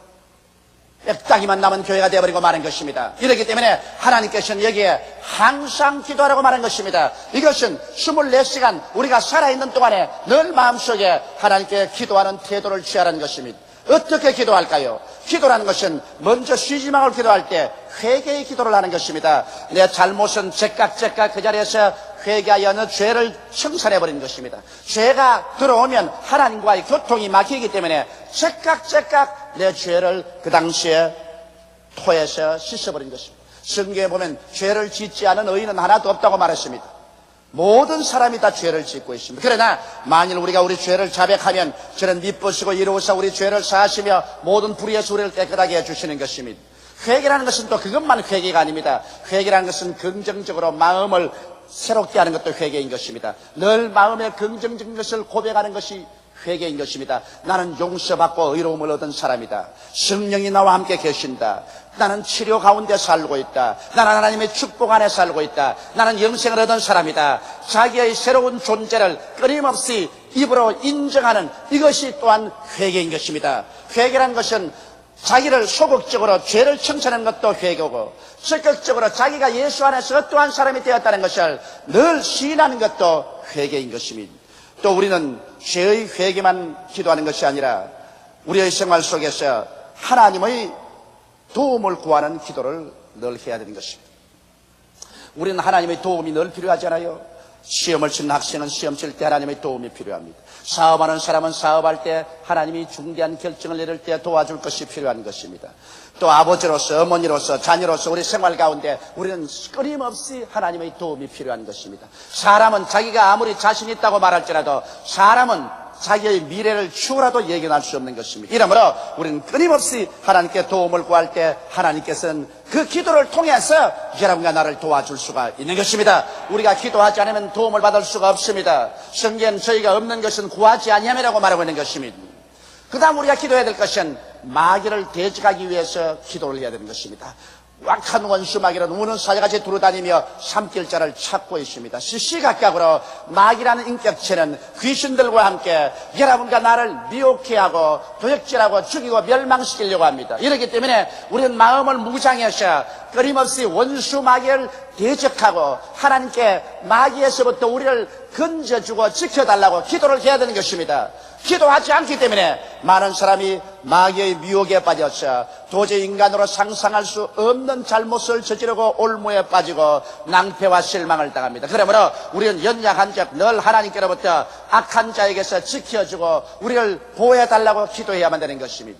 S1: 빽딱이만 남은 교회가 되어버리고 마는 것입니다. 이렇기 때문에 하나님께서는 여기에 항상 기도하라고 말한 것입니다. 이것은 24시간 우리가 살아있는 동안에 늘 마음속에 하나님께 기도하는 태도를 취하라는 것입니다. 어떻게 기도할까요? 기도라는 것은 먼저 쉬지 말고 기도할 때 회개의 기도를 하는 것입니다. 내 잘못은 제깍제깍 그 자리에서 회개하여 너 죄를 청산해버리는 것입니다. 죄가 들어오면 하나님과의 교통이 막히기 때문에 제깍제깍 내 죄를 그 당시에 토해서 씻어버리는 것입니다. 성경에 보면 죄를 짓지 않은 의인은 하나도 없다고 말했습니다. 모든 사람이 다 죄를 짓고 있습니다. 그러나 만일 우리가 우리 죄를 자백하면 저는 미쁘시고 이로우사 우리 죄를 사하시며 모든 불의에서 우리를 깨끗하게 해주시는 것입니다. 회개라는 것은 또 그것만 회개가 아닙니다. 회개라는 것은 긍정적으로 마음을 새롭게 하는 것도 회개인 것입니다. 늘 마음의 긍정적인 것을 고백하는 것이 회개인 것입니다. 나는 용서받고 의로움을 얻은 사람이다. 성령이 나와 함께 계신다. 나는 치료 가운데 살고 있다. 나는 하나님의 축복 안에 살고 있다. 나는 영생을 얻은 사람이다. 자기의 새로운 존재를 끊임없이 입으로 인정하는 이것이 또한 회개인 것입니다. 회개란 것은 자기를 소극적으로 죄를 청산하는 것도 회개고, 적극적으로 자기가 예수 안에서 어떠한 사람이 되었다는 것을 늘 시인하는 것도 회개인 것입니다. 또 우리는 죄의 회개만 기도하는 것이 아니라 우리의 생활 속에서 하나님의 도움을 구하는 기도를 늘 해야 되는 것입니다. 우리는 하나님의 도움이 늘 필요하잖아요. 시험을 치는 학생은 시험 칠 때 하나님의 도움이 필요합니다. 사업하는 사람은 사업할 때 하나님이 중대한 결정을 내릴 때 도와줄 것이 필요한 것입니다. 또 아버지로서, 어머니로서, 자녀로서 우리 생활 가운데 우리는 끊임없이 하나님의 도움이 필요한 것입니다. 사람은 자기가 아무리 자신 있다고 말할지라도 사람은 자기의 미래를 추후라도 예견할 수 없는 것입니다. 이러므로 우리는 끊임없이 하나님께 도움을 구할 때 하나님께서는 그 기도를 통해서 여러분과 나를 도와줄 수가 있는 것입니다. 우리가 기도하지 않으면 도움을 받을 수가 없습니다. 성경은 저희가 없는 것은 구하지 아니함이라고 말하고 있는 것입니다. 그 다음 우리가 기도해야 될 것은 마귀를 대적하기 위해서 기도를 해야 되는 것입니다. 완악한 원수 마귀는 우는 사자같이 두루다니며 삼킬자를 찾고 있습니다. 시시각각으로 마귀라는 인격체는 귀신들과 함께 여러분과 나를 미혹해 하고 도적질하고 죽이고 멸망시키려고 합니다. 이렇기 때문에 우리는 마음을 무장해서 끊임없이 원수 마귀를 대적하고 하나님께 마귀에서부터 우리를 건져주고 지켜달라고 기도를 해야 되는 것입니다. 기도하지 않기 때문에 많은 사람이 마귀의 미혹에 빠져서 도저히 인간으로 상상할 수 없는 잘못을 저지르고 올무에 빠지고 낭패와 실망을 당합니다. 그러므로 우리는 연약한 적 늘 하나님께로부터 악한 자에게서 지켜주고 우리를 보호해달라고 기도해야만 되는 것입니다.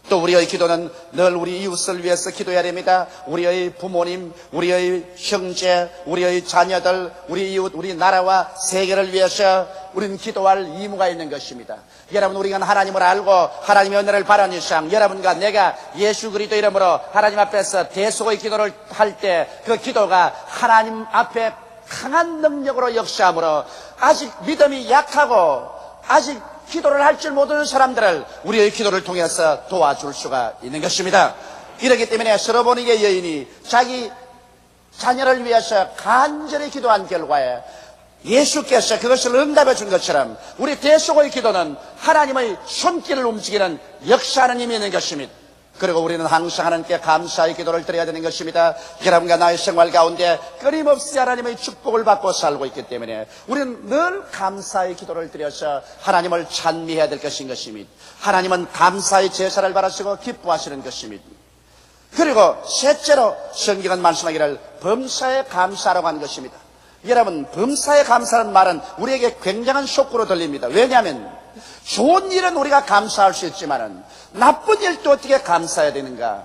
S1: 또 우리의 기도는 늘 우리 이웃을 위해서 기도해야 됩니다. 우리의 부모님, 우리의 형제, 우리의 자녀들, 우리 이웃, 우리 나라와 세계를 위해서 우리는 기도할 의무가 있는 것입니다. 여러분, 우리가 하나님을 알고 하나님의 은혜를 바라는 이상 여러분과 내가 예수 그리스도 이름으로 하나님 앞에서 대속의 기도를 할 때 그 기도가 하나님 앞에 강한 능력으로 역사함으로 아직 믿음이 약하고 아직 기도를 할 줄 모르는 사람들을 우리의 기도를 통해서 도와줄 수가 있는 것입니다. 이렇기 때문에 스로보니게 여인이 자기 자녀를 위해서 간절히 기도한 결과에 예수께서 그것을 응답해 준 것처럼 우리 대속의 기도는 하나님의 손길을 움직이는 역사하는 힘이 있는 것입니다. 그리고 우리는 항상 하나님께 감사의 기도를 드려야 되는 것입니다. 여러분과 나의 생활 가운데 끊임없이 하나님의 축복을 받고 살고 있기 때문에 우리는 늘 감사의 기도를 드려서 하나님을 찬미해야 될 것인 것입니다. 하나님은 감사의 제사를 바라시고 기뻐하시는 것입니다. 그리고 셋째로 성경은 말씀하기를 범사에 감사라고 하는 것입니다. 여러분, 범사에 감사라는 말은 우리에게 굉장한 쇼크로 들립니다. 왜냐하면 좋은 일은 우리가 감사할 수 있지만은 나쁜 일도 어떻게 감사해야 되는가?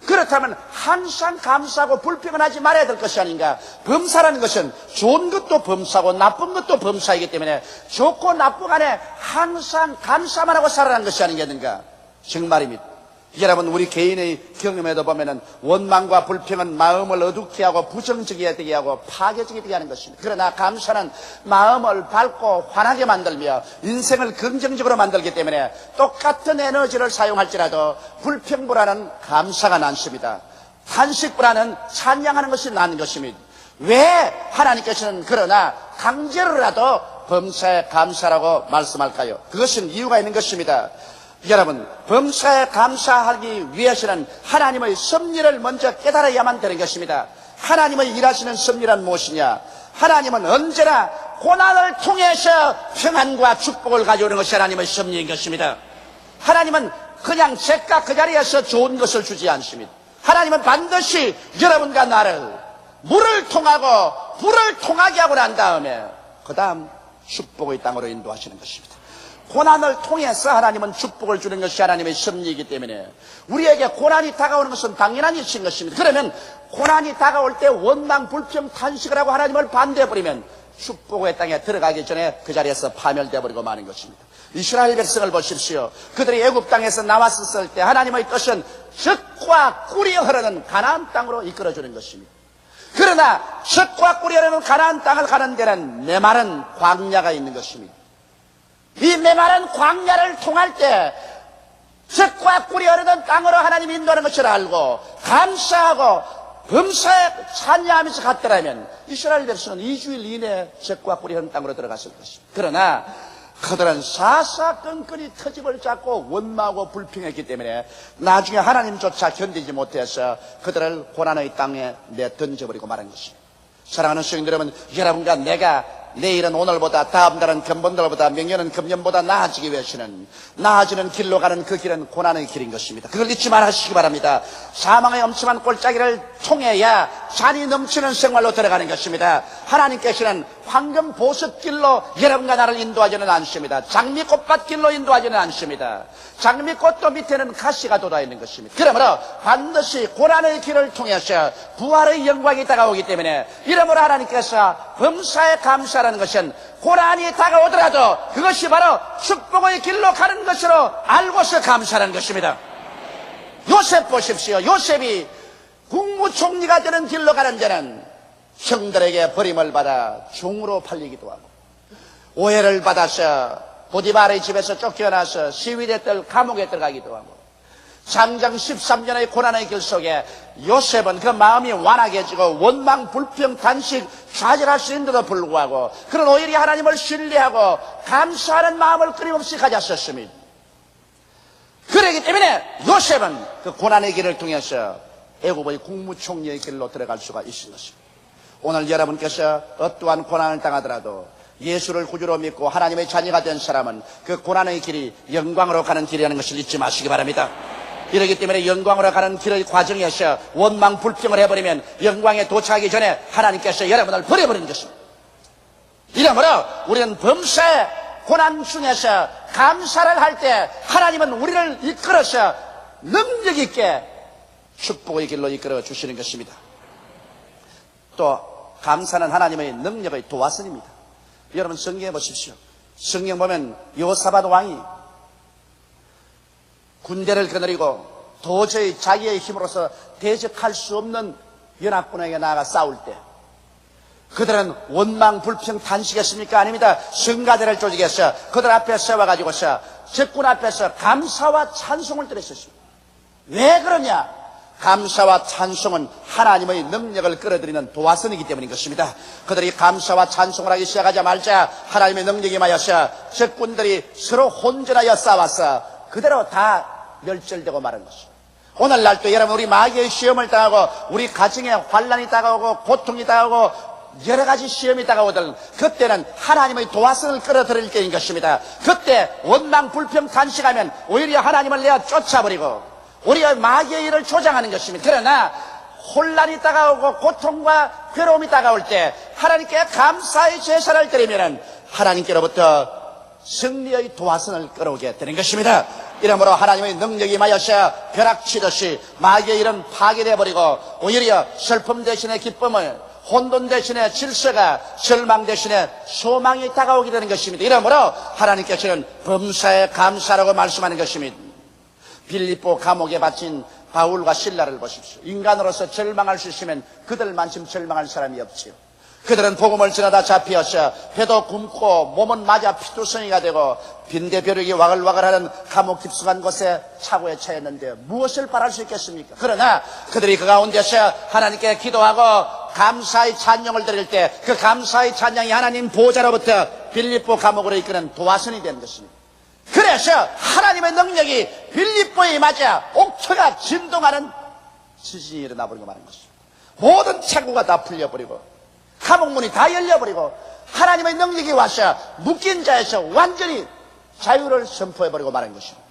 S1: 그렇다면 항상 감사하고 불평은 하지 말아야 될 것이 아닌가? 범사라는 것은 좋은 것도 범사고 나쁜 것도 범사이기 때문에 좋고 나쁜 간에 항상 감사만 하고 살아가는 것이 아니겠는가? 정말입니다. 여러분, 우리 개인의 경험에도 보면은 원망과 불평은 마음을 어둡게 하고 부정적이게 되게 하고 파괴적이게 되게 하는 것입니다. 그러나 감사는 마음을 밝고 환하게 만들며 인생을 긍정적으로 만들기 때문에 똑같은 에너지를 사용할지라도 불평보다는 감사가 낫습니다. 탄식보다는 찬양하는 것이 나은 것입니다. 왜 하나님께서는 그러나 강제로라도 범사에 감사라고 말씀할까요? 그것은 이유가 있는 것입니다. 여러분, 범사에 감사하기 위해서는 하나님의 섭리를 먼저 깨달아야만 되는 것입니다. 하나님의 일하시는 섭리란 무엇이냐? 하나님은 언제나 고난을 통해서 평안과 축복을 가져오는 것이 하나님의 섭리인 것입니다. 하나님은 그냥 제가 그 자리에서 좋은 것을 주지 않습니다. 하나님은 반드시 여러분과 나를 물을 통하고 불을 통하게 하고 난 다음에 그 다음 축복의 땅으로 인도하시는 것입니다. 고난을 통해서 하나님은 축복을 주는 것이 하나님의 섭리이기 때문에 우리에게 고난이 다가오는 것은 당연한 일인 것입니다. 그러면 고난이 다가올 때 원망, 불평, 탄식을 하고 하나님을 반대해버리면 축복의 땅에 들어가기 전에 그 자리에서 파멸되어버리고 마는 것입니다. 이스라엘 백성을 보십시오. 그들이 애굽 땅에서 나왔을 때 하나님의 뜻은 젖과 꿀이 흐르는 가나안 땅으로 이끌어주는 것입니다. 그러나 젖과 꿀이 흐르는 가나안 땅을 가는 데는 메마른 광야가 있는 것입니다. 이 메마른 광야를 통할 때 젖과 꿀이 흐르는 땅으로 하나님이 인도하는 것을 알고 감사하고 범사에 찬양하면서 갔더라면 이스라엘 백성은 2주일 이내에 젖과 꿀이 흐르는 땅으로 들어갔을 것입니다. 그러나 그들은 사사건건이 터집을 잡고 원망하고 불평했기 때문에 나중에 하나님조차 견디지 못해서 그들을 고난의 땅에 내던져버리고 말한 것입니다. 사랑하는 성도 여러분, 여러분과 내가 내일은 오늘보다, 다음 달은 금번달보다,明년은 금년보다 나아지기 위해서는 나아지는 길로 가는 그 길은 고난의 길인 것입니다. 그걸 잊지 말으시기 바랍니다. 사망의 엄청난 골짜기를 통해야 잔이 넘치는 생활로 들어가는 것입니다. 하나님께서는 황금 보석길로 여러분과 나를 인도하지는 않습니다. 장미꽃밭 길로 인도하지는 않습니다. 장미꽃도 밑에는 가시가 돋아있는 것입니다. 그러므로 반드시 고난의 길을 통해서 부활의 영광이 다가오기 때문에 이러므로 하나님께서 범사에 감사라는 것은 고난이 다가오더라도 그것이 바로 축복의 길로 가는 것으로 알고서 감사하는 것입니다. 요셉 보십시오. 요셉이 국무총리가 되는 길로 가는 데는 형들에게 버림을 받아 종으로 팔리기도 하고 오해를 받아서 보디발의 집에서 쫓겨나서 시위대 뜰 감옥에 들어가기도 하고 장정 13년의 고난의 길 속에 요셉은 그 마음이 완악해지고 원망, 불평, 단식, 좌절할 수 있는데도 불구하고 그런 오히려 하나님을 신뢰하고 감사하는 마음을 끊임없이 가졌었습니다. 그렇기 때문에 요셉은 그 고난의 길을 통해서 애굽의 국무총리의 길로 들어갈 수가 있는 것입니다. 오늘 여러분께서 어떠한 고난을 당하더라도 예수를 구주로 믿고 하나님의 자녀가 된 사람은 그 고난의 길이 영광으로 가는 길이라는 것을 잊지 마시기 바랍니다. 이렇기 때문에 영광으로 가는 길의 과정에서 원망, 불평을 해버리면 영광에 도착하기 전에 하나님께서 여러분을 버려버리는 것입니다. 이러므로 우리는 범사의 고난 중에서 감사를 할 때 하나님은 우리를 이끌어서 능력 있게 축복의 길로 이끌어 주시는 것입니다. 또 감사는 하나님의 능력의 도화선입니다. 여러분 성경에 보십시오. 성경 보면 여호사밧 왕이 군대를 거느리고 도저히 자기의 힘으로서 대적할 수 없는 연합군에게 나아가 싸울 때 그들은 원망, 불평, 탄식했습니까? 아닙니다. 성가대를 조직해서 그들 앞에 세워가지고서 적군 앞에서 감사와 찬송을 드렸었습니다. 왜 그러냐? 감사와 찬송은 하나님의 능력을 끌어들이는 도화선이기 때문인 것입니다. 그들이 감사와 찬송을 하기 시작하자마자 하나님의 능력이 임하여서 적군들이 서로 혼전하여 싸워서 그대로 다 멸절되고 마는 것입니다. 오늘날도 여러분 우리 마귀의 시험을 당하고 우리 가정에 환난이 다가오고 고통이 다가오고 여러 가지 시험이 다가오든 그때는 하나님의 도화선을 끌어들일 때인 것입니다. 그때 원망, 불평, 탄식하면 오히려 하나님을 내가 쫓아버리고 우리가 마귀의 일을 조장하는 것입니다. 그러나 혼란이 다가오고 고통과 괴로움이 다가올 때 하나님께 감사의 제사를 드리면 하나님께로부터 승리의 도화선을 끌어오게 되는 것입니다. 이러므로 하나님의 능력이 임하여서 벼락치듯이 마귀의 일은 파괴되어버리고 오히려 슬픔 대신에 기쁨을, 혼돈 대신에 질서가, 절망 대신에 소망이 다가오게 되는 것입니다. 이러므로 하나님께서는 범사에 감사라고 말씀하는 것입니다. 빌립보 감옥에 갇힌 바울과 실라를 보십시오. 인간으로서 절망할 수 있으면 그들만큼 절망할 사람이 없지요. 그들은 복음을 전하다 잡혀서 배도 굶고 몸은 맞아 피투성이가 되고 빈대벼룩이 와글와글하는 감옥 깊숙한 곳에 차고에 처했는데 무엇을 바랄 수 있겠습니까? 그러나 그들이 그 가운데서 하나님께 기도하고 감사의 찬양을 드릴 때 그 감사의 찬양이 하나님 보좌로부터 빌립보 감옥으로 이끄는 도화선이 된 것입니다. 그래서 하나님의 능력이 빌립보에 맞아 옥토가 진동하는 지진이 일어나 버리고 마는 것입니다. 모든 창고가 다 풀려버리고 감옥문이 다 열려버리고 하나님의 능력이 와서 묶인 자에서 완전히 자유를 선포해버리고 마는 것입니다.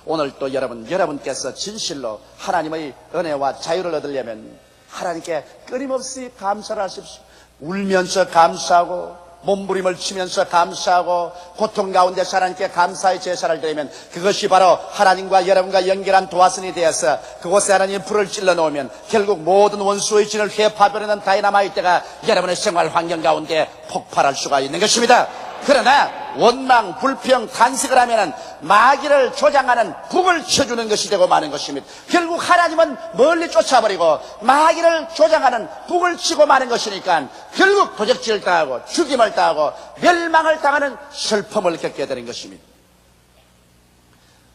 S1: 오늘 또 여러분께서 진실로 하나님의 은혜와 자유를 얻으려면 하나님께 끊임없이 감사를 하십시오. 울면서 감사하고 몸부림을 치면서 감사하고 고통 가운데서 하나님께 감사의 제사를 드리면 그것이 바로 하나님과 여러분과 연결한 도화선이 되어서 그곳에 하나님의 불을 찔러 놓으면 결국 모든 원수의 진을 회파버리는 다이나마이트가 여러분의 생활 환경 가운데 폭발할 수가 있는 것입니다. 그러나 원망, 불평, 탄식을 하면은 마귀를 조장하는 북을 쳐주는 것이 되고 마는 것입니다. 결국 하나님은 멀리 쫓아버리고 마귀를 조장하는 북을 치고 마는 것이니까 결국 도적질을 당하고 죽임을 당하고 멸망을 당하는 슬픔을 겪게 되는 것입니다.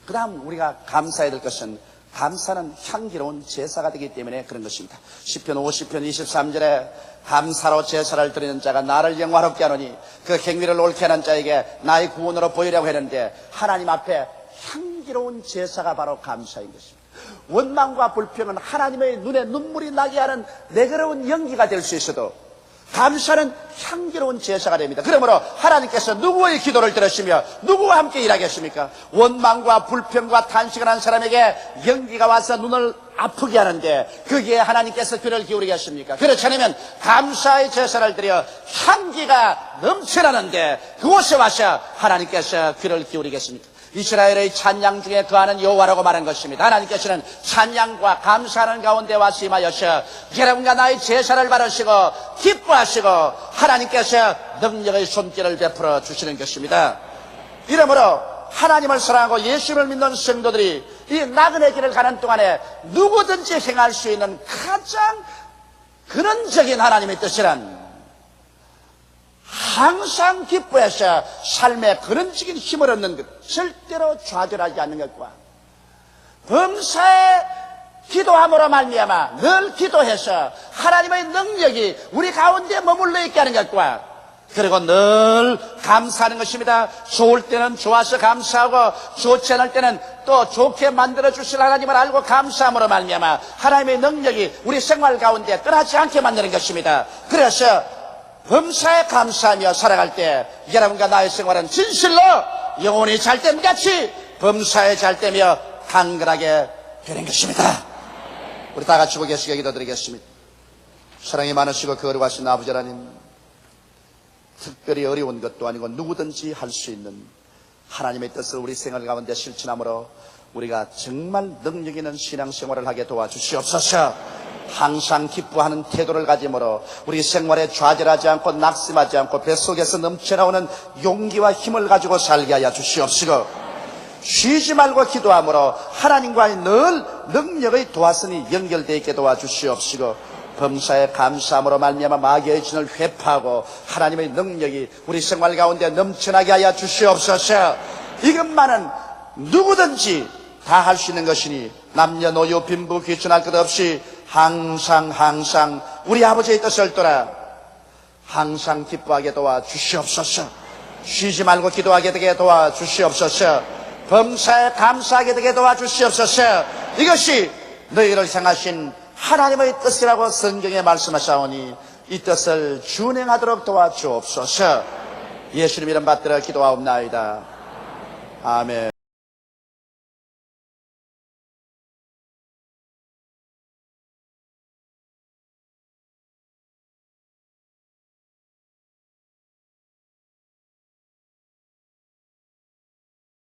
S1: 그 다음 우리가 감사해야 될 것은 감사는 향기로운 제사가 되기 때문에 그런 것입니다. 시편 50편 23절에 감사로 제사를 드리는 자가 나를 영화롭게 하노니 그 행위를 옳게 하는 자에게 나의 구원으로 보이려고 했는데 하나님 앞에 향기로운 제사가 바로 감사인 것입니다. 원망과 불평은 하나님의 눈에 눈물이 나게 하는 내거로운 연기가 될 수 있어도 감사는 향기로운 제사가 됩니다. 그러므로 하나님께서 누구의 기도를 들으시며 누구와 함께 일하겠습니까? 원망과 불평과 탄식을 한 사람에게 연기가 와서 눈을 아프게 하는데 거기에 하나님께서 귀를 기울이겠습니까? 그렇지 않으면 감사의 제사를 드려 향기가 넘쳐나는데 그곳에 와서 하나님께서 귀를 기울이겠습니까? 이스라엘의 찬양 중에 거하는 여호와라고 말한 것입니다. 하나님께서는 찬양과 감사하는 가운데 와서 임하여서 여러분과 나의 제사를 바르시고 기뻐하시고 하나님께서 능력의 손길을 베풀어 주시는 것입니다. 이러므로 하나님을 사랑하고 예수를 믿는 성도들이 이 나그네 길을 가는 동안에 누구든지 행할 수 있는 가장 근원적인 하나님의 뜻이란 항상 기뻐해서 삶의 근원적인 힘을 얻는 것, 절대로 좌절하지 않는 것과 범사에 기도함으로 말미암아 늘 기도해서 하나님의 능력이 우리 가운데 머물러 있게 하는 것과 그리고 늘 감사하는 것입니다. 좋을 때는 좋아서 감사하고 좋지 않을 때는 또 좋게 만들어 주실 하나님을 알고 감사함으로 말미암아 하나님의 능력이 우리 생활 가운데 떠나지 않게 만드는 것입니다. 그래서 범사에 감사하며 살아갈 때 여러분과 나의 생활은 진실로 영혼이 잘됨 같이 범사에 잘되며 강건하게 되는 것입니다. 우리 다 같이 보고 계시게 기도드리겠습니다. 사랑이 많으시고 거룩하신 아버지 하나님, 특별히 어려운 것도 아니고 누구든지 할 수 있는 하나님의 뜻을 우리 생활 가운데 실천함으로 우리가 정말 능력 있는 신앙생활을 하게 도와주시옵소서. 항상 기뻐하는 태도를 가짐으로 우리 생활에 좌절하지 않고 낙심하지 않고 뱃속에서 넘쳐나오는 용기와 힘을 가지고 살게 하여 주시옵시고 쉬지 말고 기도함으로 하나님과의 늘 능력의 도화선이 연결되어 있게 도와주시옵시고 범사에 감사함으로 말미암아 마귀의 진을 회파하고 하나님의 능력이 우리 생활 가운데 넘쳐나게 하여 주시옵소서. 이것만은 누구든지 다 할 수 있는 것이니 남녀노소 빈부 귀천할 것 없이 항상 우리 아버지의 뜻을 따라 항상 기뻐하게 도와주시옵소서. 쉬지 말고 기도하게 되게 도와주시옵소서. 범사에 감사하게 되게 도와주시옵소서. 이것이 너희를 향하신 하나님의 뜻이라고 성경에 말씀하사오니 이 뜻을 준행하도록 도와주옵소서. 예수님 이름 받들어 기도하옵나이다. 아멘.